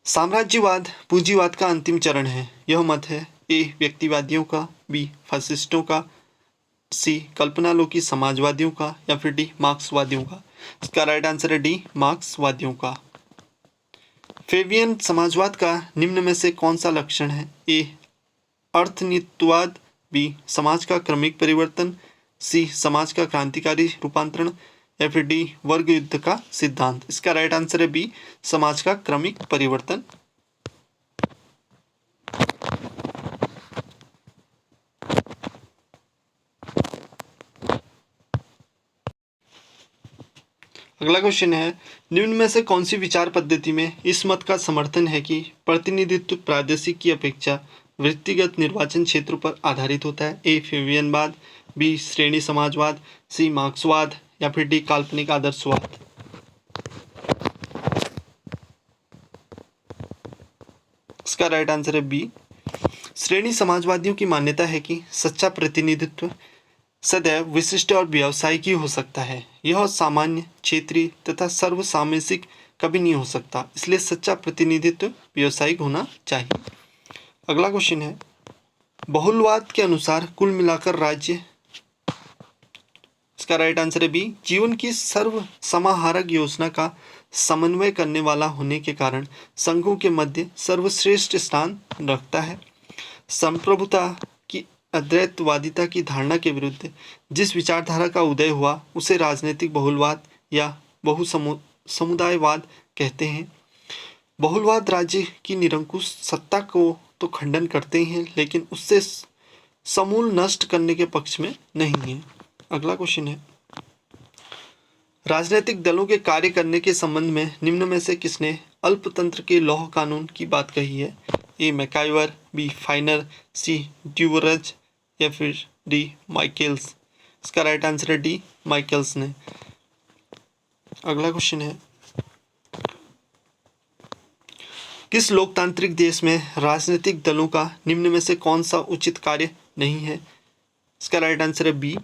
A: साम्राज्यवाद पूंजीवाद का अंतिम चरण है। यह मत है ए व्यक्तिवादियों का, बी फासिस्टों का, सी कल्पनालोकी समाजवादियों का, या फिर डी मार्क्सवादियों का। इसका राइट आंसर है डी मार्क्सवादियों का। फेबियन समाजवाद का निम्न में से कौन सा लक्षण है? ए अर्थनीतिवाद, बी समाज का क्रमिक परिवर्तन, सी समाज का क्रांतिकारी रूपांतरण, या फिर डी वर्ग युद्ध का सिद्धांत। इसका राइट आंसर है बी समाज का क्रमिक परिवर्तन। अगला क्वेश्चन है, निम्न में से कौन सी विचार पद्धति में इस मत का समर्थन है कि प्रतिनिधित्व प्रादेशिक की अपेक्षा व्यक्तिगत निर्वाचन क्षेत्रों पर आधारित होता है? ए फेबियनवाद, बी श्रेणी समाजवाद, सी मार्क्सवाद, या फिर डी काल्पनिक आदर्शवाद। इसका राइट आंसर है बी श्रेणी समाजवादियों की मान्यता है कि सच्चा प्रतिनिधित्व सदैव विशिष्ट और व्यावसायिक हो सकता है। यह सामान्य, क्षेत्रीय तथा सर्वसामाजिक कभी नहीं हो सकता, इसलिए सच्चा प्रतिनिधित्व व्यावसायिक होना चाहिए। अगला क्वेश्चन है, बहुलवाद के अनुसार कुल मिलाकर राज्य, इसका राइट आंसर है बी जीवन की सर्व समाहारक योजना का समन्वय करने वाला होने के कारण संघों के मध्य सर्वश्रेष्ठ स्थान रखता है। संप्रभुता की अद्वैतवादिता की धारणा के विरुद्ध जिस विचारधारा का उदय हुआ उसे राजनीतिक बहुलवाद या बहुसमुदायवाद कहते हैं। बहुलवाद राज्य की निरंकुश सत्ता को तो खंडन करते हैं, लेकिन उससे समूल नष्ट करने के पक्ष में नहीं है। अगला क्वेश्चन है, राजनीतिक दलों के कार्य करने के संबंध में निम्न में से किसने अल्पतंत्र के लौह कानून की बात कही है? ए मैकाइवर, बी फाइनर, सी ड्यूवरज, या फिर डी माइकल्स। इसका राइट आंसर है डी माइकल्स ने। अगला क्वेश्चन है, किस लोकतांत्रिक देश में राजनीतिक दलों का निम्न में से कौन सा उचित कार्य नहीं है? इसका राइट आंसर है बी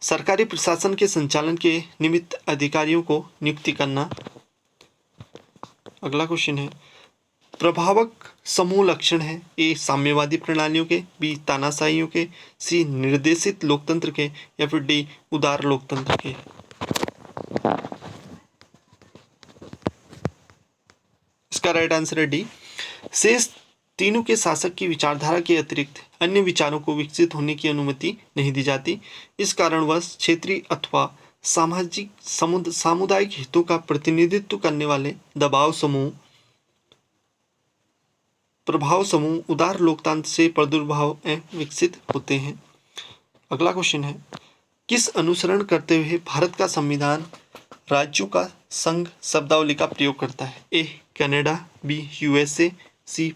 A: सरकारी प्रशासन के संचालन के निमित्त अधिकारियों को नियुक्ति करना। अगला क्वेश्चन है, प्रभावक समूह लक्षण है? ए साम्यवादी प्रणालियों के, बी तानाशाहियों के, सी निर्देशित लोकतंत्र के, या फिर डी उदार लोकतंत्र के। इसका राइट आंसर है डी शेष तीनों के शासक की विचारधारा के अतिरिक्त अन्य विचारों को विकसित होने की अनुमति नहीं दी जाती। इस कारणवश क्षेत्रीय अथवा सामाजिक सामुदायिक हितों का प्रतिनिधित्व करने वाले प्रभाव समूह उदार लोकतंत्र से प्रादुर्भाव विकसित होते हैं। अगला क्वेश्चन है, किस अनुसरण करते हुए भारत का संविधान राज्यों का संघ शब्दावली का प्रयोग करता है? ए कनाडा, बी यूएसए, सी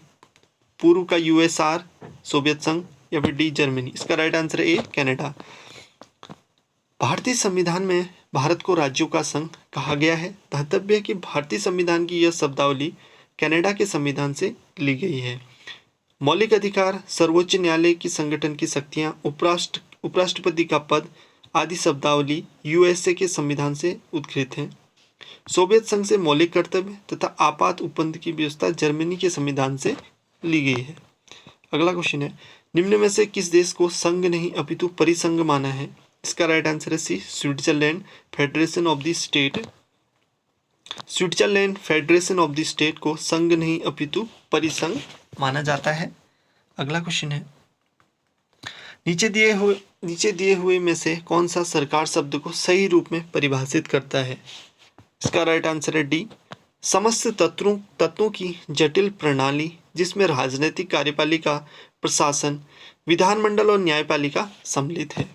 A: पूर्व का यूएसआर सोवियत संघ, या फिर डी जर्मनी। इसका राइट आंसर है ए कनाडा। भारतीय संविधान में भारत को राज्यों का संघ कहा गया है। धर्तव्य है कि भारतीय संविधान की यह शब्दावली कनाडा के संविधान से ली गई है। मौलिक अधिकार, सर्वोच्च न्यायालय की संगठन की शक्तियां, उपराष्ट्रपति का पद आदि शब्दावली यूएसए के संविधान से उद्घृत हैं। सोवियत संघ से मौलिक कर्तव्य तथा आपात उपबंध की व्यवस्था जर्मनी के संविधान से ली गई है। अगला क्वेश्चन है, निम्न में से किस देश को संघ नहीं अपितु परिसंघ माना है? इसका राइट आंसर है C Switzerland federation of the state. Switzerland federation of the state को संघ नहीं अपितु परिसंघ माना जाता है। अगला क्वेश्चन है, नीचे दिए हुए में से कौन सा सरकार शब्द को सही रूप में परिभाषित करता है? इसका राइट आंसर है डी समस्त तत्वों की जटिल प्रणाली जिसमें राजनीतिक, कार्यपालिका, प्रशासन, विधानमंडल और न्यायपालिका सम्मिलित है।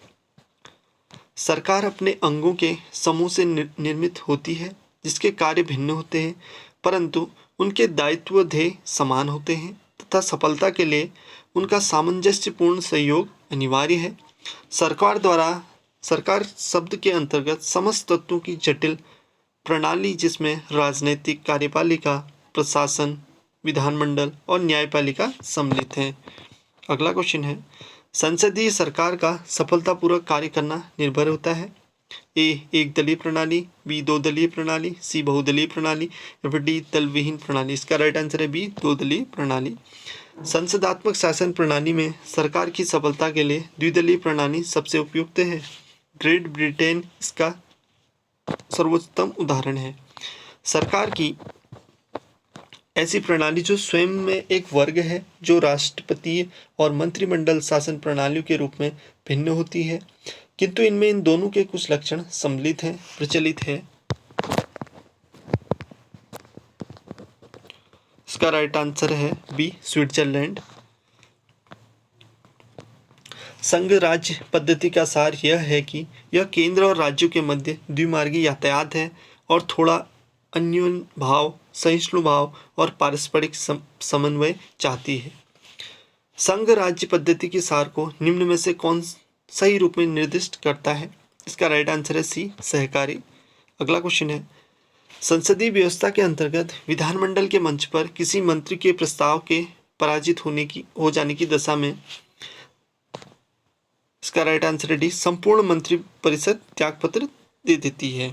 A: सरकार अपने अंगों के समूह से निर्मित होती है जिसके कार्य भिन्न होते हैं, परंतु उनके दायित्व ध्येय समान होते हैं तथा सफलता के लिए उनका सामंजस्यपूर्ण सहयोग अनिवार्य है। सरकार शब्द के अंतर्गत समस्त तत्वों की जटिल प्रणाली जिसमें राजनीतिक, कार्यपालिका, प्रशासन, विधानमंडल और न्यायपालिका सम्मिलित हैं। अगला क्वेश्चन है, संसदीय सरकार का सफलतापूर्वक कार्य करना निर्भर होता है ए एक दलीय प्रणाली, बी दो दलीय प्रणाली, सी बहुदलीय प्रणाली या फिर डी दल विहीन प्रणाली। इसका राइट आंसर है बी दो दलीय प्रणाली। संसदात्मक शासन प्रणाली में सरकार की सफलता के लिए द्विदलीय प्रणाली सबसे उपयुक्त है। ग्रेट ब्रिटेन इसका सर्वोत्तम उदाहरण है। सरकार की ऐसी प्रणाली जो स्वयं में एक वर्ग है, जो राष्ट्रपति और मंत्रिमंडल शासन प्रणालियों के रूप में भिन्न होती है, किंतु इनमें इन दोनों के कुछ लक्षण सम्मिलित हैं, प्रचलित है। इसका राइट आंसर है बी स्विट्जरलैंड। संघ राज्य पद्धति का सार यह है कि यह केंद्र और राज्यों के मध्य द्विमार्गी यातायात है और थोड़ा अन्योन्य भाव, सहिष्णु भाव और पारस्परिक समन्वय चाहती है। संघ राज्य पद्धति के सार को निम्न में से कौन सही रूप में निर्दिष्ट करता है? इसका राइट आंसर है सी सहकारी। अगला क्वेश्चन है, संसदीय व्यवस्था के अंतर्गत विधानमंडल के मंच पर किसी मंत्री के प्रस्ताव के पराजित हो जाने की दशा में, इसका राइट आंसर है डी संपूर्ण मंत्री परिषद त्यागपत्र दे देती है।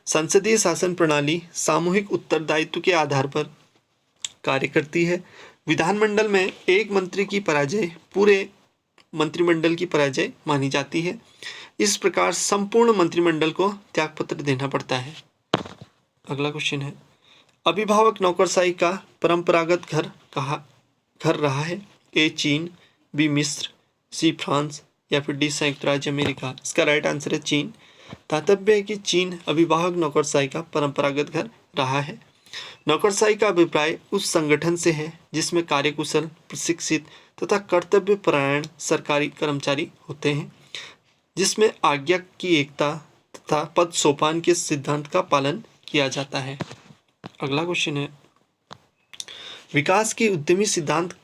A: संसदीय शासन प्रणाली सामूहिक उत्तरदायित्व के आधार पर कार्य करती है। विधानमंडल में एक मंत्री की पराजय पूरे मंत्रिमंडल की पराजय मानी जाती है। इस प्रकार संपूर्ण मंत्रिमंडल को त्यागपत्र देना पड़ता है। अगला क्वेश्चन है, अभिभावक नौकरशाही का परंपरागत घर रहा है? ए चीन, बी मिस्र, सी फ्रांस या फिर डी संयुक्त राज्य अमेरिका। इसका राइट आंसर है चीन। तात्पर्य है कि चीन अभिभावक नौकरशाही का परंपरागत घर रहा है। नौकरशाही का अभिप्राय उस संगठन से है जिसमें कार्यकुशल, प्रशिक्षित तथा कर्तव्यपरायण सरकारी कर्मचारी होते हैं, जिसमें आज्ञा की एकता तथा पद सोपान के सिद्धांत का पालन किया जाता है। अगला क्वेश्चन है, विकास की उद्यमी सिद्धांत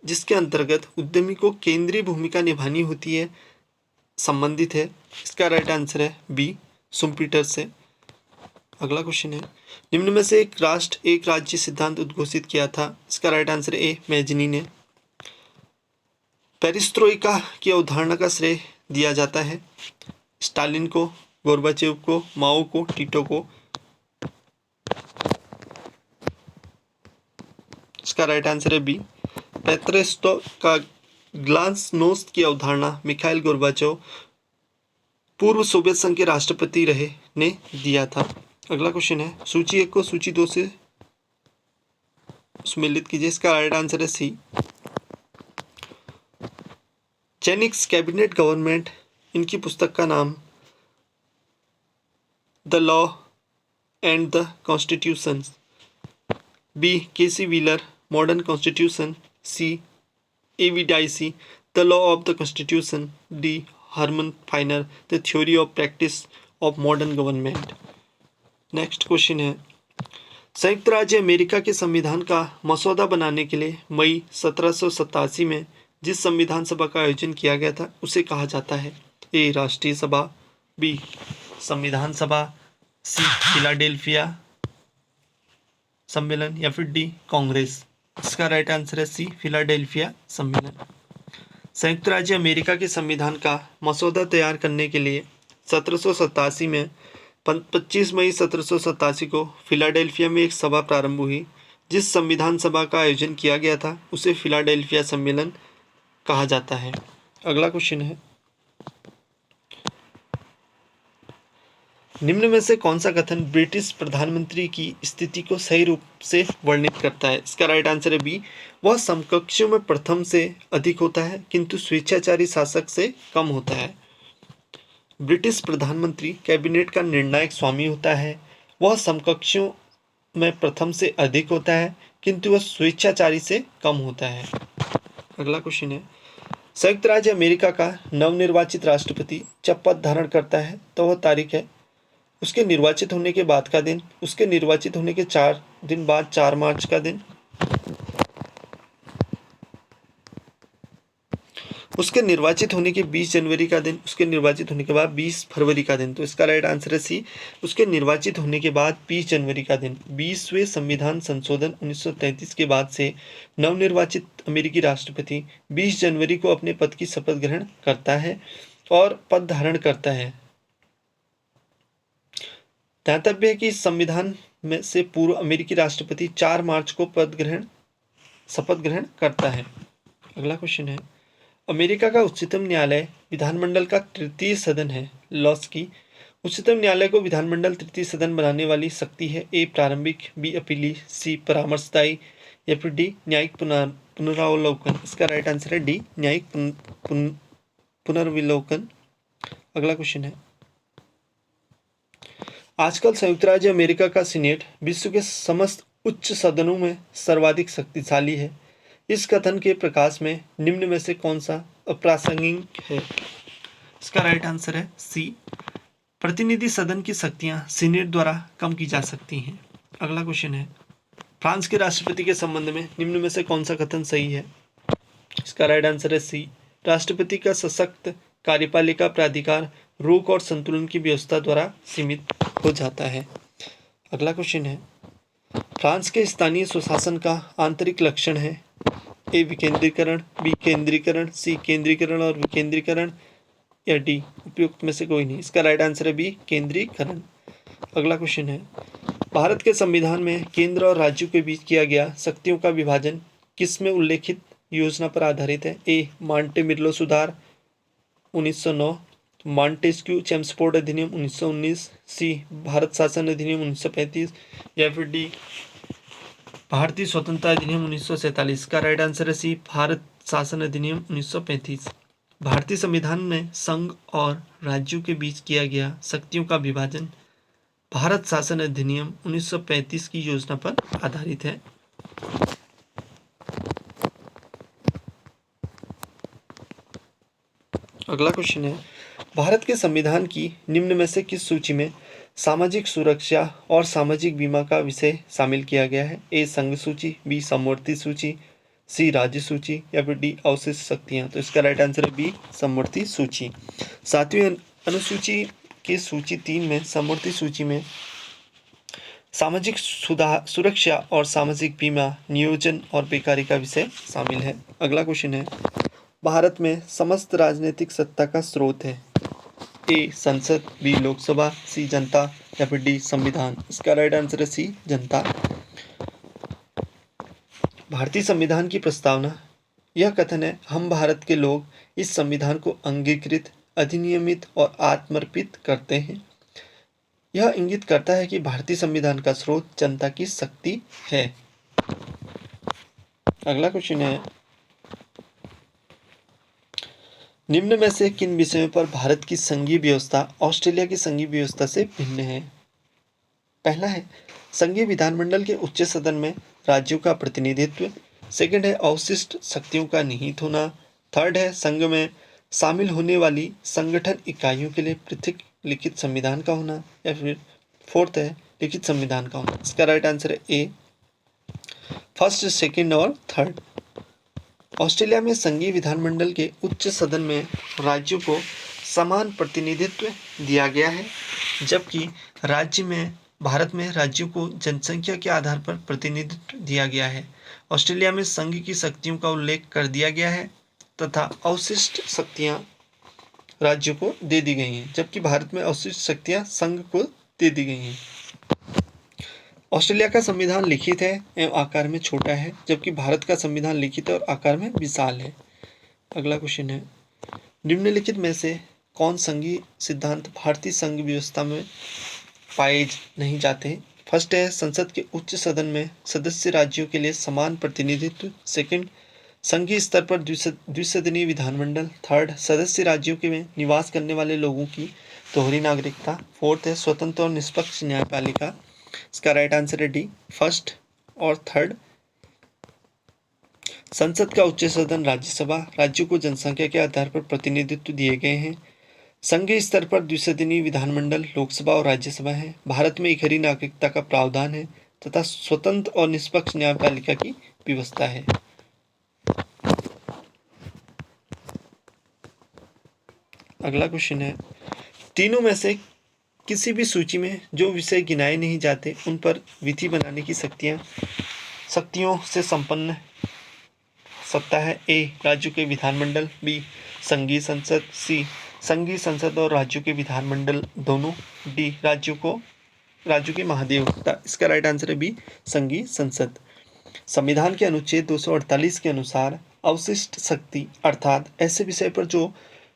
A: जिसके अंतर्गत उद्यमी को केंद्रीय भूमिका निभानी होती है संबंधित है। इसका राइट आंसर है बी सुम्पीटर से। अगला क्वेश्चन है, निम्न में से एक राष्ट्र एक राज्य सिद्धांत उद्घोषित किया था? इसका राइट आंसर ए मैजनी ने। पेरिस्ट्रोइका की अवधारणा का श्रेय दिया जाता है स्टालिन को, गोर्बाचेव को, माओ को, टीटो को। इसका राइट आंसर है बी पेत्रेस्ट्रोइका। ग्लासनोस्ट की अवधारणा मिखाइल गोर्बाचेव, पूर्व सोवियत संघ के राष्ट्रपति रहे, ने दिया था। अगला क्वेश्चन है, सूची 1 को सूची 2 से सम्मिलित कीजिए। इसका राइट आंसर है सी चेनिक्स कैबिनेट गवर्नमेंट। इनकी पुस्तक का नाम the law and the constitution. B KC Wheeler modern constitution, C AV Dicey the law of the constitution, D Herman Finer the theory of practice of modern government. Next question है, संयुक्त राज्य अमेरिका के संविधान का मसौदा बनाने के लिए मई 1787 में जिस संविधान सभा का आयोजन किया गया था उसे कहा जाता है? ए राष्ट्रीय सभा, बी संविधान सभा, सी फिलाडेल्फिया सम्मेलन या फिर डी कांग्रेस। इसका राइट आंसर है सी फिलाडेल्फिया सम्मेलन। संयुक्त राज्य अमेरिका के संविधान का मसौदा तैयार करने के लिए 1787 में 25 मई 1787 को फिलाडेल्फिया में एक सभा प्रारंभ हुई। जिस संविधान सभा का आयोजन किया गया था उसे फिलाडेल्फिया सम्मेलन कहा जाता है। अगला क्वेश्चन है, निम्न में से कौन सा कथन ब्रिटिश प्रधानमंत्री की स्थिति को सही रूप से वर्णित करता है? इसका राइट आंसर है बी वह समकक्षों में प्रथम से अधिक होता है किंतु स्वेच्छाचारी शासक से कम होता है। ब्रिटिश प्रधानमंत्री कैबिनेट का निर्णायक स्वामी होता है। वह समकक्षों में प्रथम से अधिक होता है किंतु वह स्वेच्छाचारी से कम होता है। अगला क्वेश्चन है, संयुक्त राज्य अमेरिका का नवनिर्वाचित राष्ट्रपति जब पद धारण करता है तो वह तारीख है उसके निर्वाचित होने के बाद का दिन, उसके निर्वाचित होने के 4 दिन बाद 4 मार्च का दिन, उसके निर्वाचित होने के 20 जनवरी का दिन, उसके निर्वाचित होने के बाद 20 फरवरी का दिन। तो इसका राइट आंसर है सी उसके निर्वाचित होने के बाद 20 जनवरी का दिन। 20वें संविधान संशोधन 1933 के बाद से नवनिर्वाचित अमेरिकी राष्ट्रपति 20 जनवरी को अपने पद की शपथ ग्रहण करता है और पद धारण करता है। ध्यातव्य है कि इस संविधान में से पूर्व अमेरिकी राष्ट्रपति 4 मार्च को शपथ ग्रहण करता है। अगला क्वेश्चन है, अमेरिका का उच्चतम न्यायालय विधानमंडल का तृतीय सदन है। लॉस की उच्चतम न्यायालय को विधानमंडल तृतीय सदन बनाने वाली शक्ति है। ए प्रारंभिक, बी अपीली, सी परामर्शदायी या फिर डी न्यायिक पुनरावलोकन। इसका राइट आंसर है डी न्यायिक पुनर्विलोकन। अगला क्वेश्चन है, आजकल संयुक्त राज्य अमेरिका का सीनेट विश्व के समस्त उच्च सदनों में सर्वाधिक शक्तिशाली है। इस कथन के प्रकाश में निम्न में से कौन सा अप्रासंगिक है? इसका राइट आंसर है सी, प्रतिनिधि सदन की शक्तियां सीनेट द्वारा कम की जा सकती हैं। अगला क्वेश्चन है, फ्रांस के राष्ट्रपति के संबंध में निम्न में से कौन सा कथन सही है? इसका राइट आंसर है सी, राष्ट्रपति का सशक्त कार्यपालिका प्राधिकार रोक और संतुलन की व्यवस्था द्वारा सीमित हो जाता है। अगला क्वेश्चन है, फ्रांस के स्थानीय स्वशासन का आंतरिक लक्षण है। ए विकेंद्रीकरण, बी केंद्रीकरण, सी केंद्रीकरण और विकेंद्रीकरण या डी उपयुक्त में से कोई नहीं। इसका राइट आंसर है बी केंद्रीकरण। अगला क्वेश्चन है, भारत के संविधान में केंद्र और राज्यों के बीच किया गया शक्तियों का विभाजन किस में उल्लेखित योजना पर आधारित है? ए मांटे मिर्लो सुधार 1909, मॉन्टेस्क्यू चेम्सफोर्ड अधिनियम 1919, सी भारत शासन अधिनियम 1935 या फिर डी भारतीय स्वतंत्रता अधिनियम 1947। का राइट आंसर है सी भारत शासन अधिनियम 1935। भारतीय संविधान में संघ और राज्यों के बीच किया गया शक्तियों का विभाजन भारत शासन अधिनियम 1935 की योजना पर आधारित है। अगला क्वेश्चन है, भारत के संविधान की निम्न में से किस सूची में सामाजिक सुरक्षा और सामाजिक बीमा का विषय शामिल किया गया है? ए संघ सूची, बी समवर्ती सूची, सी राज्य सूची या फिर डी अवशिष्ट शक्तियां। तो इसका राइट आंसर है बी समवर्ती सूची। 7वीं अनुसूची की सूची 3 में समवर्ती सूची में सामाजिक सुरक्षा और सामाजिक बीमा, नियोजन और बेकारी का विषय शामिल है। अगला क्वेश्चन है, भारत में समस्त राजनीतिक सत्ता का स्रोत है। ए संसद, बी लोकसभा, सी जनता या फिर डी संविधान। इसका राइट आंसर है सी जनता। भारतीय संविधान की प्रस्तावना, यह कथन है, हम भारत के लोग इस संविधान को अंगीकृत, अधिनियमित और आत्मर्पित करते हैं। यह इंगित करता है कि भारतीय संविधान का स्रोत जनता की शक्ति है। अगला क्वेश्चन है, निम्न में से किन विषयों पर भारत की संघीय व्यवस्था ऑस्ट्रेलिया की संघीय व्यवस्था से भिन्न है? पहला है संघीय विधानमंडल के उच्च सदन में राज्यों का प्रतिनिधित्व। सेकंड है अवशिष्ट शक्तियों का निहित होना। थर्ड है संघ में शामिल होने वाली संगठन इकाइयों के लिए पृथक लिखित संविधान का होना। या फिर फोर्थ है लिखित संविधान का होना। इसका राइट आंसर है ए फर्स्ट, सेकंड और थर्ड। ऑस्ट्रेलिया में संघीय विधानमंडल के उच्च सदन में राज्यों को समान प्रतिनिधित्व दिया गया है, जबकि भारत में राज्यों को जनसंख्या के आधार पर प्रतिनिधित्व दिया गया है। ऑस्ट्रेलिया में संघ की शक्तियों का उल्लेख कर दिया गया है तथा अवशिष्ट शक्तियां राज्यों को दे दी गई हैं, जबकि भारत में अवशिष्ट शक्तियां संघ को दे दी गई हैं। ऑस्ट्रेलिया का संविधान लिखित है एवं आकार में छोटा है, जबकि भारत का संविधान लिखित है और आकार में विशाल है। अगला क्वेश्चन है, निम्नलिखित में से कौन संघीय सिद्धांत भारतीय संघ व्यवस्था में पाए नहीं जाते हैं? फर्स्ट है संसद के उच्च सदन में सदस्य राज्यों के लिए समान प्रतिनिधित्व। सेकंड, संघीय स्तर पर द्विसदनीय विधानमंडल। थर्ड, सदस्य राज्यों के में निवास करने वाले लोगों की दोहरी नागरिकता। फोर्थ है स्वतंत्र और निष्पक्ष न्यायपालिका। इसका राइट आंसर है डी फर्स्ट और थर्ड। संसद का उच्च सदन राज्यसभा, राज्यों को जनसंख्या के आधार पर प्रतिनिधित्व दिए गए हैं। संघीय स्तर पर द्विसदनीय विधानमंडल लोकसभा और राज्यसभा है। भारत में इकहरी नागरिकता का प्रावधान है तथा स्वतंत्र और निष्पक्ष न्यायपालिका की व्यवस्था है। अगला क्वेश्चन है, तीनों में से किसी भी सूची में जो विषय गिनाए नहीं जाते उन पर विधि बनाने की शक्तियों से संपन्न सत्ता है। ए राज्यों के विधानमंडल, बी संघीय संसद, सी संघीय संसद और राज्यों के विधानमंडल दोनों, डी राज्यों को राज्यों की महाधिवक्ता। इसका राइट आंसर है बी, संघीय संसद। संविधान के अनुच्छेद 248 के अनुसार अवशिष्ट शक्ति अर्थात ऐसे विषय पर जो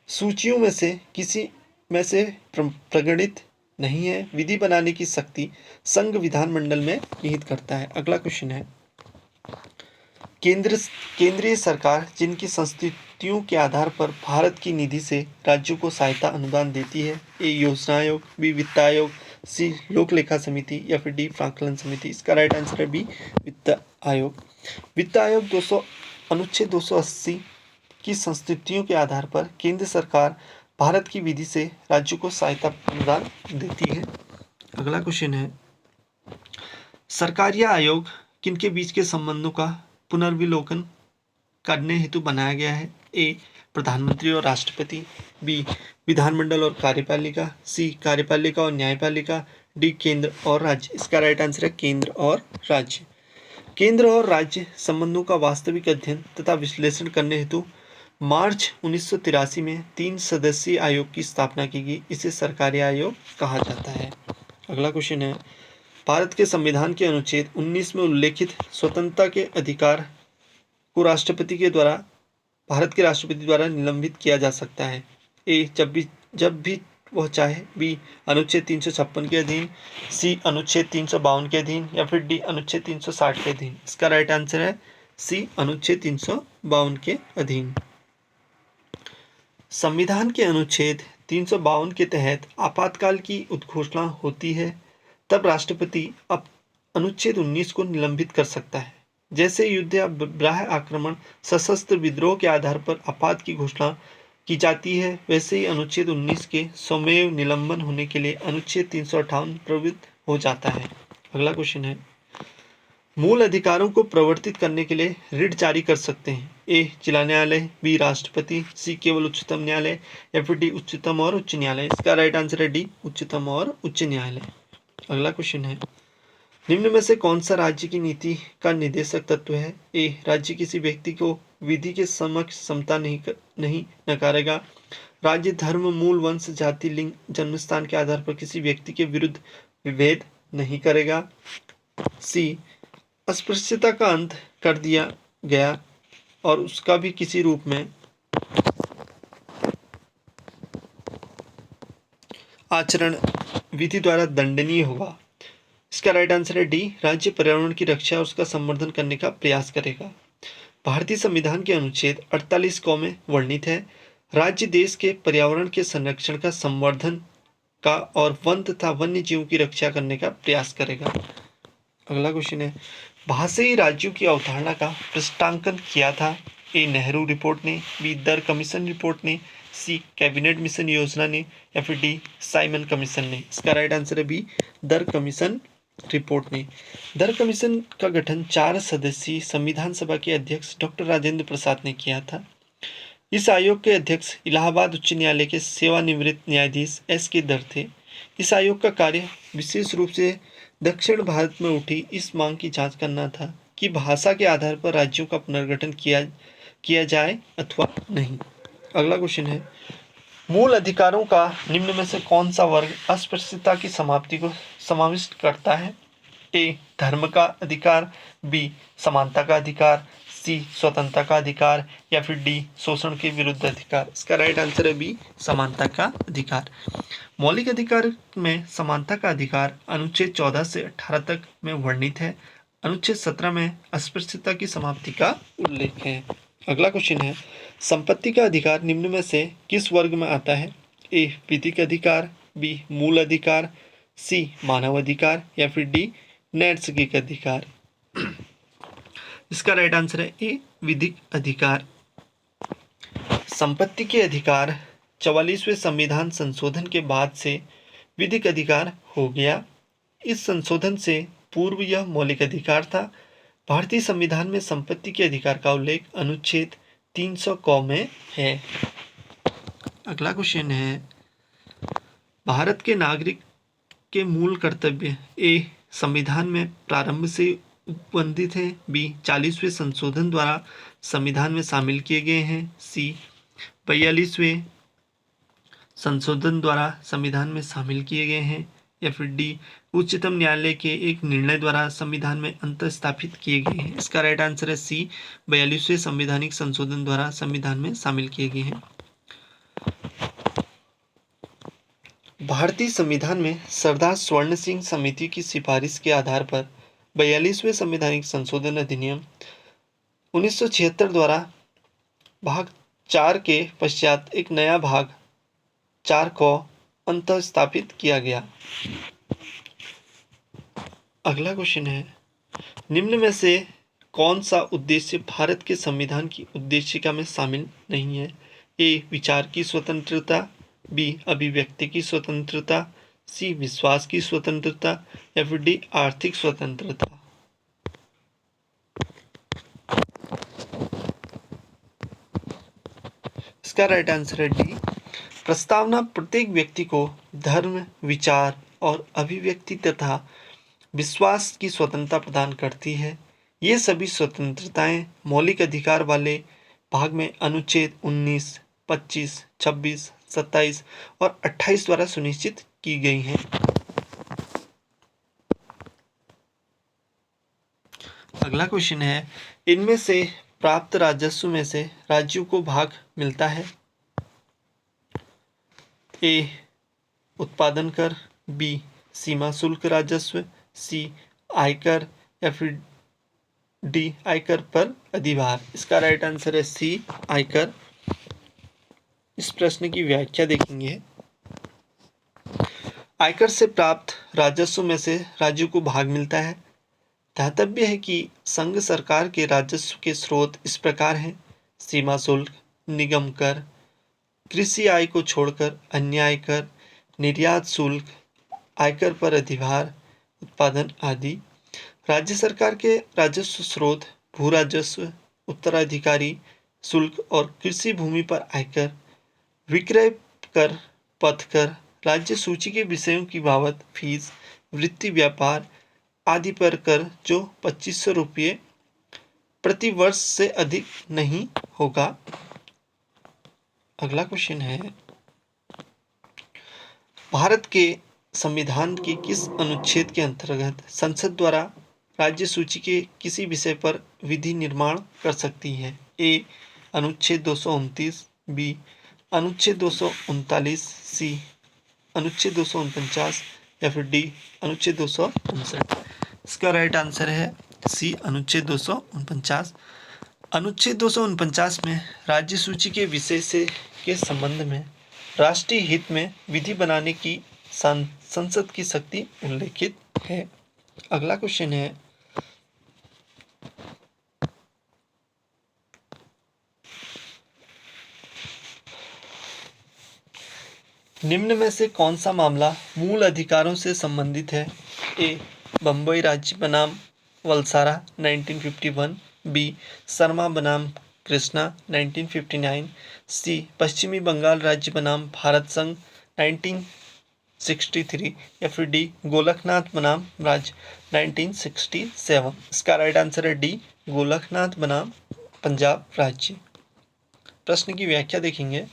A: सूचियों में से किसी में से प्रगणित नहीं है, विधि बनाने की शक्ति संघ विधानमंडल में निहित करता है। अगला क्वेश्चन है, केंद्रीय सरकार जिनकी संस्तुतियों के आधार पर भारत की निधि से राज्यों को सहायता अनुदान देती है, ए योजना आयोग, बी वित्त आयोग, सी लोक लेखा समिति या फिर डी प्राक्कलन समिति। इसका राइट आंसर है बी, वित्त आयोग। वित्त आयोग अनुच्छेद 280 की संस्तुतियों के आधार पर केंद्र सरकार भारत की विधि से राज्यों को सहायता अनुदान देती है। अगला क्वेश्चन है, सरकार या आयोग किनके बीच के संबंधों का पुनर्विलोकन करने हेतु बनाया गया है, ए प्रधानमंत्री और राष्ट्रपति, बी विधानमंडल और कार्यपालिका, सी कार्यपालिका और न्यायपालिका, डी केंद्र और राज्य। इसका राइट आंसर है केंद्र और राज्य। केंद्र और राज्य संबंधों का वास्तविक अध्ययन तथा विश्लेषण करने हेतु मार्च 1983 में 3 सदस्यीय आयोग की स्थापना की गई। इसे सरकारी आयोग कहा जाता है। अगला क्वेश्चन है, भारत के संविधान के अनुच्छेद 19 में उल्लेखित स्वतंत्रता के अधिकार को भारत के राष्ट्रपति द्वारा निलंबित किया जा सकता है, ए जब भी वह चाहे, बी अनुच्छेद 356 के अधीन, सी अनुच्छेद 352 के अधीन या फिर डी अनुच्छेद 360 के अधीन। इसका राइट आंसर है सी अनुच्छेद 352 के अधीन। संविधान के अनुच्छेद 352 के तहत आपातकाल की उद्घोषणा होती है तब राष्ट्रपति अनुच्छेद 19 को निलंबित कर सकता है। जैसे युद्ध या बाह्य आक्रमण, सशस्त्र विद्रोह के आधार पर आपात की घोषणा की जाती है, वैसे ही अनुच्छेद 19 के स्वमेव निलंबन होने के लिए अनुच्छेद 358 प्रवृत्त हो जाता है। अगला क्वेश्चन है, मूल अधिकारों को प्रवर्तित करने के लिए रिट जारी कर सकते हैं, ए जिला न्यायालय, बी राष्ट्रपति, सी केवल उच्चतम न्यायालय या फिर डी उच्चतम और उच्च न्यायालय। इसका राइट आंसर है डी उच्चतम और उच्च न्यायालय। अगला क्वेश्चन है, निम्न में से कौन सा राज्य की नीति का निर्देशक तत्व है, ए राज्य किसी व्यक्ति को विधि के समक्ष समता नहीं नकारेगा, राज्य धर्म, मूल, वंश, जाति, लिंग, जन्मस्थान के आधार पर किसी व्यक्ति के विरुद्ध विभेद नहीं करेगा, सी अस्पृश्यता का अंत कर दिया गया और उसका भी किसी रूप में आचरण विधि द्वारा दंडनीय होगा। इसका राइट आंसर है डी राज्य पर्यावरण की रक्षा और उसका संवर्धन करने का प्रयास करेगा। भारतीय संविधान के अनुच्छेद 48 क में वर्णित है, राज्य देश के पर्यावरण के संरक्षण का, संवर्धन का और वन तथा वन्य जीवों की रक्षा करने का प्रयास करेगा। अगला क्वेश्चन है, भाषाई राज्यों की अवधारणा का पृष्ठांकन किया था, ए नेहरू रिपोर्ट ने, बी दर कमीशन रिपोर्ट ने, सी कैबिनेट मिशन योजना ने या फिर डी साइमन कमीशन ने। इसका राइट आंसर है बी दर कमीशन रिपोर्ट ने। दर कमीशन का गठन 4 सदस्यीय संविधान सभा के अध्यक्ष डॉक्टर राजेंद्र प्रसाद ने किया था। इस आयोग के अध्यक्ष इलाहाबाद उच्च न्यायालय के सेवानिवृत्त न्यायाधीश एस के दर थे। इस आयोग का कार्य विशेष रूप से दक्षिण भारत में उठी इस मांग की जांच करना था कि भाषा के आधार पर राज्यों का पुनर्गठन किया जाए अथवा नहीं। अगला क्वेश्चन है, मूल अधिकारों का निम्न में से कौन सा वर्ग अस्पृश्यता की समाप्ति को समाविष्ट करता है, ए धर्म का अधिकार, बी समानता का अधिकार, सी स्वतंत्रता का अधिकार या फिर डी शोषण के विरुद्ध अधिकार। इसका राइट आंसर है बी समानता का अधिकार। मौलिक अधिकार में समानता का अधिकार अनुच्छेद 14 से 18 तक में वर्णित है। अनुच्छेद 17 में अस्पृश्यता की समाप्ति का उल्लेख है। अगला क्वेश्चन है, संपत्ति का अधिकार निम्न में से किस वर्ग में आता है, ए विधिक अधिकार, बी मूल अधिकार, सी मानव अधिकार या फिर डी नैसर्गिक अधिकार। इसका राइट आंसर है ए विधिक अधिकार। संपत्ति के अधिकार 44वें संविधान संशोधन के बाद से विधिक अधिकार हो गया। इस संशोधन से पूर्व यह मौलिक अधिकार था। भारतीय संविधान में संपत्ति के अधिकार का उल्लेख अनुच्छेद 300 क में है। अगला क्वेश्चन है, भारत के नागरिक के मूल कर्तव्य, ए संविधान में प्रारंभ से उपबंधित हैं, बी 40वें संशोधन द्वारा संविधान में शामिल किए गए हैं, सी 42वें संशोधन द्वारा संविधान में शामिल किए गए हैं या फिर डी उच्चतम न्यायालय के एक निर्णय द्वारा संविधान में अंतर स्थापित किए गए हैं। इसका राइट आंसर है सी 42वें संवैधानिक संशोधन द्वारा संविधान में शामिल किए गए हैं। भारतीय संविधान में सरदार स्वर्ण सिंह समिति की सिफारिश के आधार पर 42वें संवैधानिक संशोधन अधिनियम 1976 द्वारा भाग 4 के पश्चात एक नया भाग 4 को अंतर स्थापित किया गया। अगला क्वेश्चन है, निम्न में से कौन सा उद्देश्य भारत के संविधान की उद्देशिका में शामिल नहीं है? ए विचार की स्वतंत्रता, बी अभिव्यक्ति की स्वतंत्रता, सी विश्वास की स्वतंत्रता या फिर डी आर्थिक स्वतंत्रता। इसका राइट आंसर है डी। प्रस्तावना प्रत्येक व्यक्ति को धर्म, विचार और अभिव्यक्ति तथा विश्वास की स्वतंत्रता प्रदान करती है। ये सभी स्वतंत्रताएं मौलिक अधिकार वाले भाग में अनुच्छेद 19, 25, 26, 27 और 28 द्वारा सुनिश्चित की गई हैं। अगला क्वेश्चन है, इनमें से प्राप्त राजस्व में से राज्यों को भाग मिलता है? ए उत्पादन कर, बी सीमा शुल्क राजस्व, सी आयकर या फिर डी आयकर पर अधिभार। इसका राइट आंसर है सी आयकर। इस प्रश्न की व्याख्या देखेंगे। आयकर से प्राप्त राजस्व में से राज्यों को भाग मिलता है। ध्यातव्य है कि संघ सरकार के राजस्व के स्रोत इस प्रकार हैं: सीमा शुल्क, निगम कर, कृषि आय को छोड़कर अन्य आयकर, निर्यात शुल्क, आयकर पर अधिभार, उत्पादन आदि। राज्य सरकार के राजस्व स्रोत भू राजस्व, उत्तराधिकारी शुल्क और कृषि भूमि पर आयकर, विक्रय कर, पथ कर, राज्य सूची के विषयों की बाबत फीस, वृत्ति व्यापार आदि पर कर जो 2500 रुपये प्रति वर्ष से अधिक नहीं होगा। अगला क्वेश्चन है, भारत के संविधान के किस अनुच्छेद के अंतर्गत संसद द्वारा राज्य सूची के किसी विषय पर विधि निर्माण कर सकती है? ए अनुच्छेद 229, बी अनुच्छेद 239, सी अनुच्छेद 249 या फिर डी अनुच्छेद 259। इसका राइट आंसर है सी अनुच्छेद 249। अनुच्छेद 249 में राज्य सूची के विषय से के संबंध में राष्ट्रीय हित में विधि बनाने की संसद की शक्ति उल्लेखित है। अगला क्वेश्चन है, निम्न में से कौन सा मामला मूल अधिकारों से संबंधित है? ए बम्बई राज्य बनाम वलसारा 1951, बी शर्मा बनाम कृष्णा 1959, सी पश्चिमी बंगाल राज्य बनाम भारत संघ 1963 या फिर डी गोलकनाथ बनाम राज्य 1967। इसका राइट आंसर है डी गोलकनाथ बनाम पंजाब राज्य। प्रश्न की व्याख्या देखेंगे।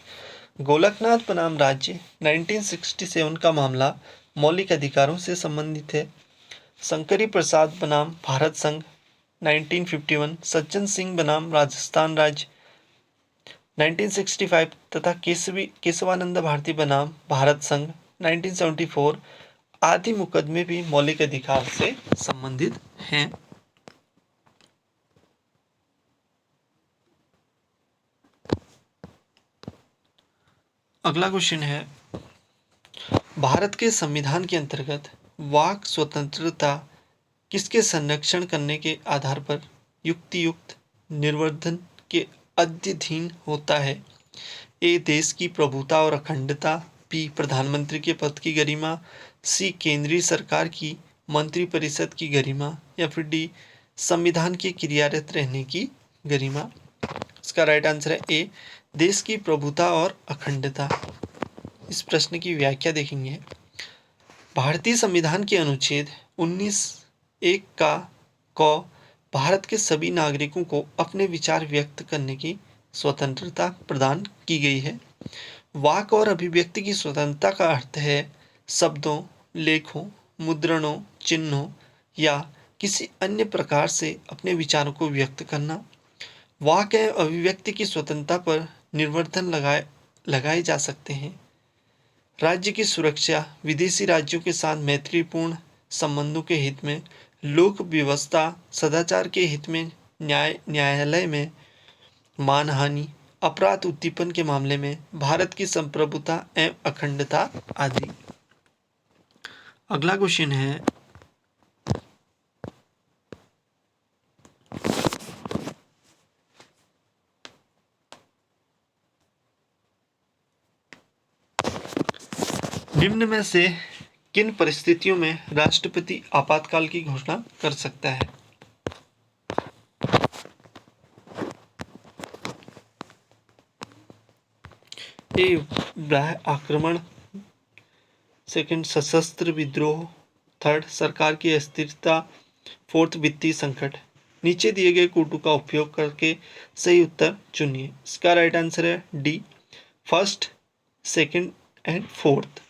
A: गोलकनाथ बनाम राज्य 1967 का मामला मौलिक अधिकारों से संबंधित है। शंकरी प्रसाद बनाम भारत संघ 1951, सज्जन सिंह बनाम राजस्थान राज्य 1965 तथा केशवानंद भारती बनाम भारत संघ 1974 आदि मुकदमे भी मौलिक अधिकार से संबंधित हैं। अगला क्वेश्चन है, भारत के संविधान के अंतर्गत वाक स्वतंत्रता किसके संरक्षण करने के आधार पर युक्तियुक्त निर्वर्धन के अधीन होता है? ए देश की प्रभुता और अखंडता, बी प्रधानमंत्री के पद की गरिमा, सी केंद्रीय सरकार की मंत्रिपरिषद की गरिमा या फिर डी संविधान के क्रियारत रहने की गरिमा। इसका राइट आंसर है ए देश की प्रभुता और अखंडता। इस प्रश्न की व्याख्या देखेंगे। भारतीय संविधान के अनुच्छेद 19(1) को भारत के सभी नागरिकों को अपने विचार व्यक्त करने की स्वतंत्रता प्रदान की गई है। वाक और अभिव्यक्ति की स्वतंत्रता का अर्थ है शब्दों, लेखों, मुद्रणों, चिन्हों या किसी अन्य प्रकार से अपने विचारों को व्यक्त करना, वाक एवं अभिव्यक्ति की स्वतंत्रता पर निर्वर्तन लगाए जा सकते हैं। राज्य की सुरक्षा, विदेशी राज्यों के साथ मैत्रीपूर्ण संबंधों के हित में, लोक व्यवस्था, सदाचार के हित में, न्यायालय में मानहानि, अपराध उद्दीपन के मामले में भारत की संप्रभुता एवं अखंडता आदि। अगला क्वेश्चन है, निम्न में से किन परिस्थितियों में राष्ट्रपति आपातकाल की घोषणा कर सकता है? ए, बाह्य आक्रमण, सेकंड सशस्त्र विद्रोह, थर्ड सरकार की अस्थिरता, फोर्थ वित्तीय संकट। नीचे दिए गए कोटों का उपयोग करके सही उत्तर चुनिए। इसका राइट आंसर है D, first, second and fourth.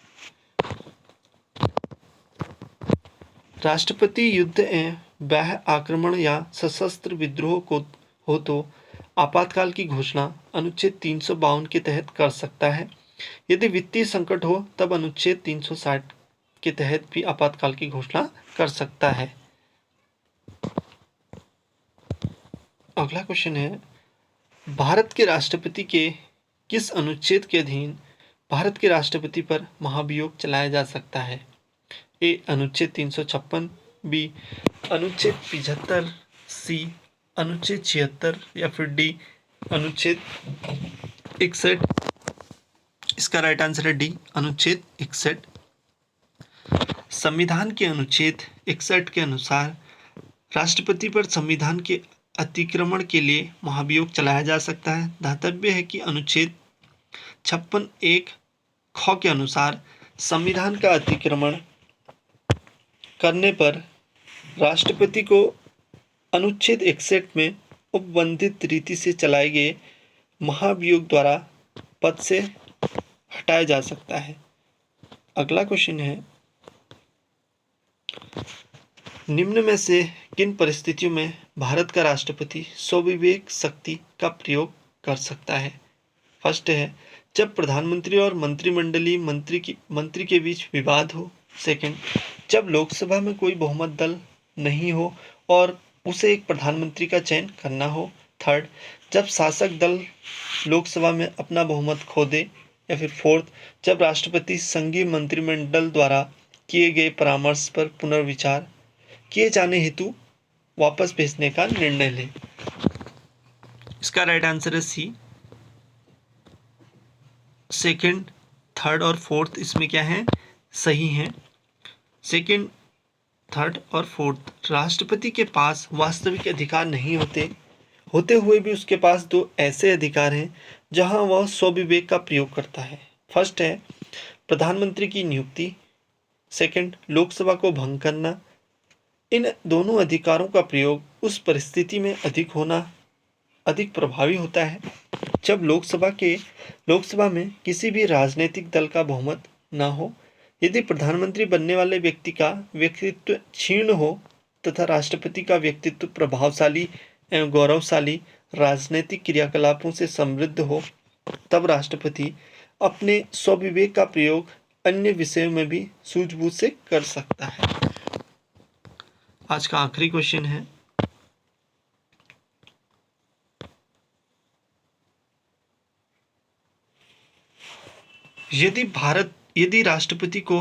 A: राष्ट्रपति युद्ध एवं बाह्य आक्रमण या सशस्त्र विद्रोह को हो तो आपातकाल की घोषणा अनुच्छेद 352 के तहत कर सकता है। यदि वित्तीय संकट हो तब अनुच्छेद 360 के तहत भी आपातकाल की घोषणा कर सकता है। अगला क्वेश्चन है, भारत के राष्ट्रपति के किस अनुच्छेद के अधीन भारत के राष्ट्रपति पर महाभियोग चलाया जा सकता है? ए, अनुच्छेद 356, बी, अनुच्छेद 75, सी, अनुच्छेद 76 या फिर डी, अनुच्छेद 61। इसका राइट आंसर है डी, अनुच्छेद 61। संविधान के अनुच्छेद 61 के अनुसार राष्ट्रपति पर संविधान के अतिक्रमण के लिए महाभियोग चलाया जा सकता है। ध्यातव्य है कि अनुच्छेद 56(1) ख के अनुसार संविधान का अतिक्रमण करने पर राष्ट्रपति को अनुच्छेद 61 में उपबंधित रीति से चलाए गए महाभियोग द्वारा पद से हटाया जा सकता है। अगला क्वेश्चन है, निम्न में से किन परिस्थितियों में भारत का राष्ट्रपति स्वविवेक शक्ति का प्रयोग कर सकता है? फर्स्ट है, जब प्रधानमंत्री और मंत्रिमंडलीय मंत्री के बीच विवाद हो। सेकंड, जब लोकसभा में कोई बहुमत दल नहीं हो और उसे एक प्रधानमंत्री का चयन करना हो। थर्ड, जब शासक दल लोकसभा में अपना बहुमत खो दे। या फिर फोर्थ, जब राष्ट्रपति संघीय मंत्रिमंडल द्वारा किए गए परामर्श पर पुनर्विचार किए जाने हेतु वापस भेजने का निर्णय ले। इसका राइट आंसर है सी, सेकंड, थर्ड और फोर्थ इसमें क्या है, सही है। सेकंड, थर्ड और फोर्थ, राष्ट्रपति के पास वास्तविक अधिकार नहीं होते हुए भी उसके पास दो ऐसे अधिकार हैं जहां वह स्वविवेक का प्रयोग करता है। फर्स्ट है प्रधानमंत्री की नियुक्ति, सेकंड लोकसभा को भंग करना। इन दोनों अधिकारों का प्रयोग उस परिस्थिति में अधिक प्रभावी होता है जब लोकसभा में किसी भी राजनीतिक दल का बहुमत न हो, यदि प्रधानमंत्री बनने वाले व्यक्ति का व्यक्तित्व क्षीण हो तथा राष्ट्रपति का व्यक्तित्व प्रभावशाली एवं गौरवशाली राजनीतिक क्रियाकलापों से समृद्ध हो, तब राष्ट्रपति अपने स्वविवेक का प्रयोग अन्य विषयों में भी सूझबूझ से कर सकता है। आज का आखिरी क्वेश्चन है, यदि राष्ट्रपति को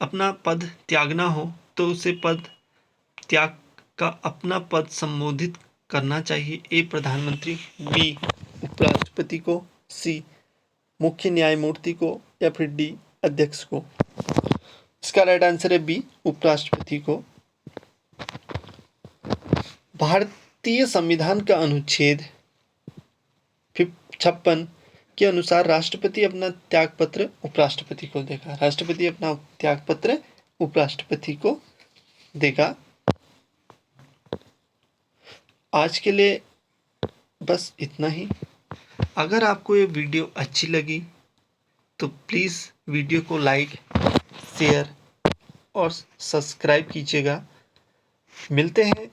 A: अपना पद त्यागना हो तो उसे पद त्याग का अपना पद संबोधित करना चाहिए। ए, प्रधानमंत्री, बी, उपराष्ट्रपति को, सी, मुख्य न्यायमूर्ति को या फिर डी, अध्यक्ष को। इसका राइट आंसर है बी, उपराष्ट्रपति को। भारतीय संविधान का अनुच्छेद 56 के अनुसार राष्ट्रपति अपना त्यागपत्र उपराष्ट्रपति को देगा। राष्ट्रपति अपना त्यागपत्र उपराष्ट्रपति को देगा। आज के लिए बस इतना ही। अगर आपको ये वीडियो अच्छी लगी तो प्लीज़ वीडियो को लाइक, शेयर और सब्सक्राइब कीजिएगा। मिलते हैं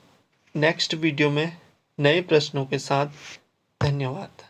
A: नेक्स्ट वीडियो में नए प्रश्नों के साथ। धन्यवाद।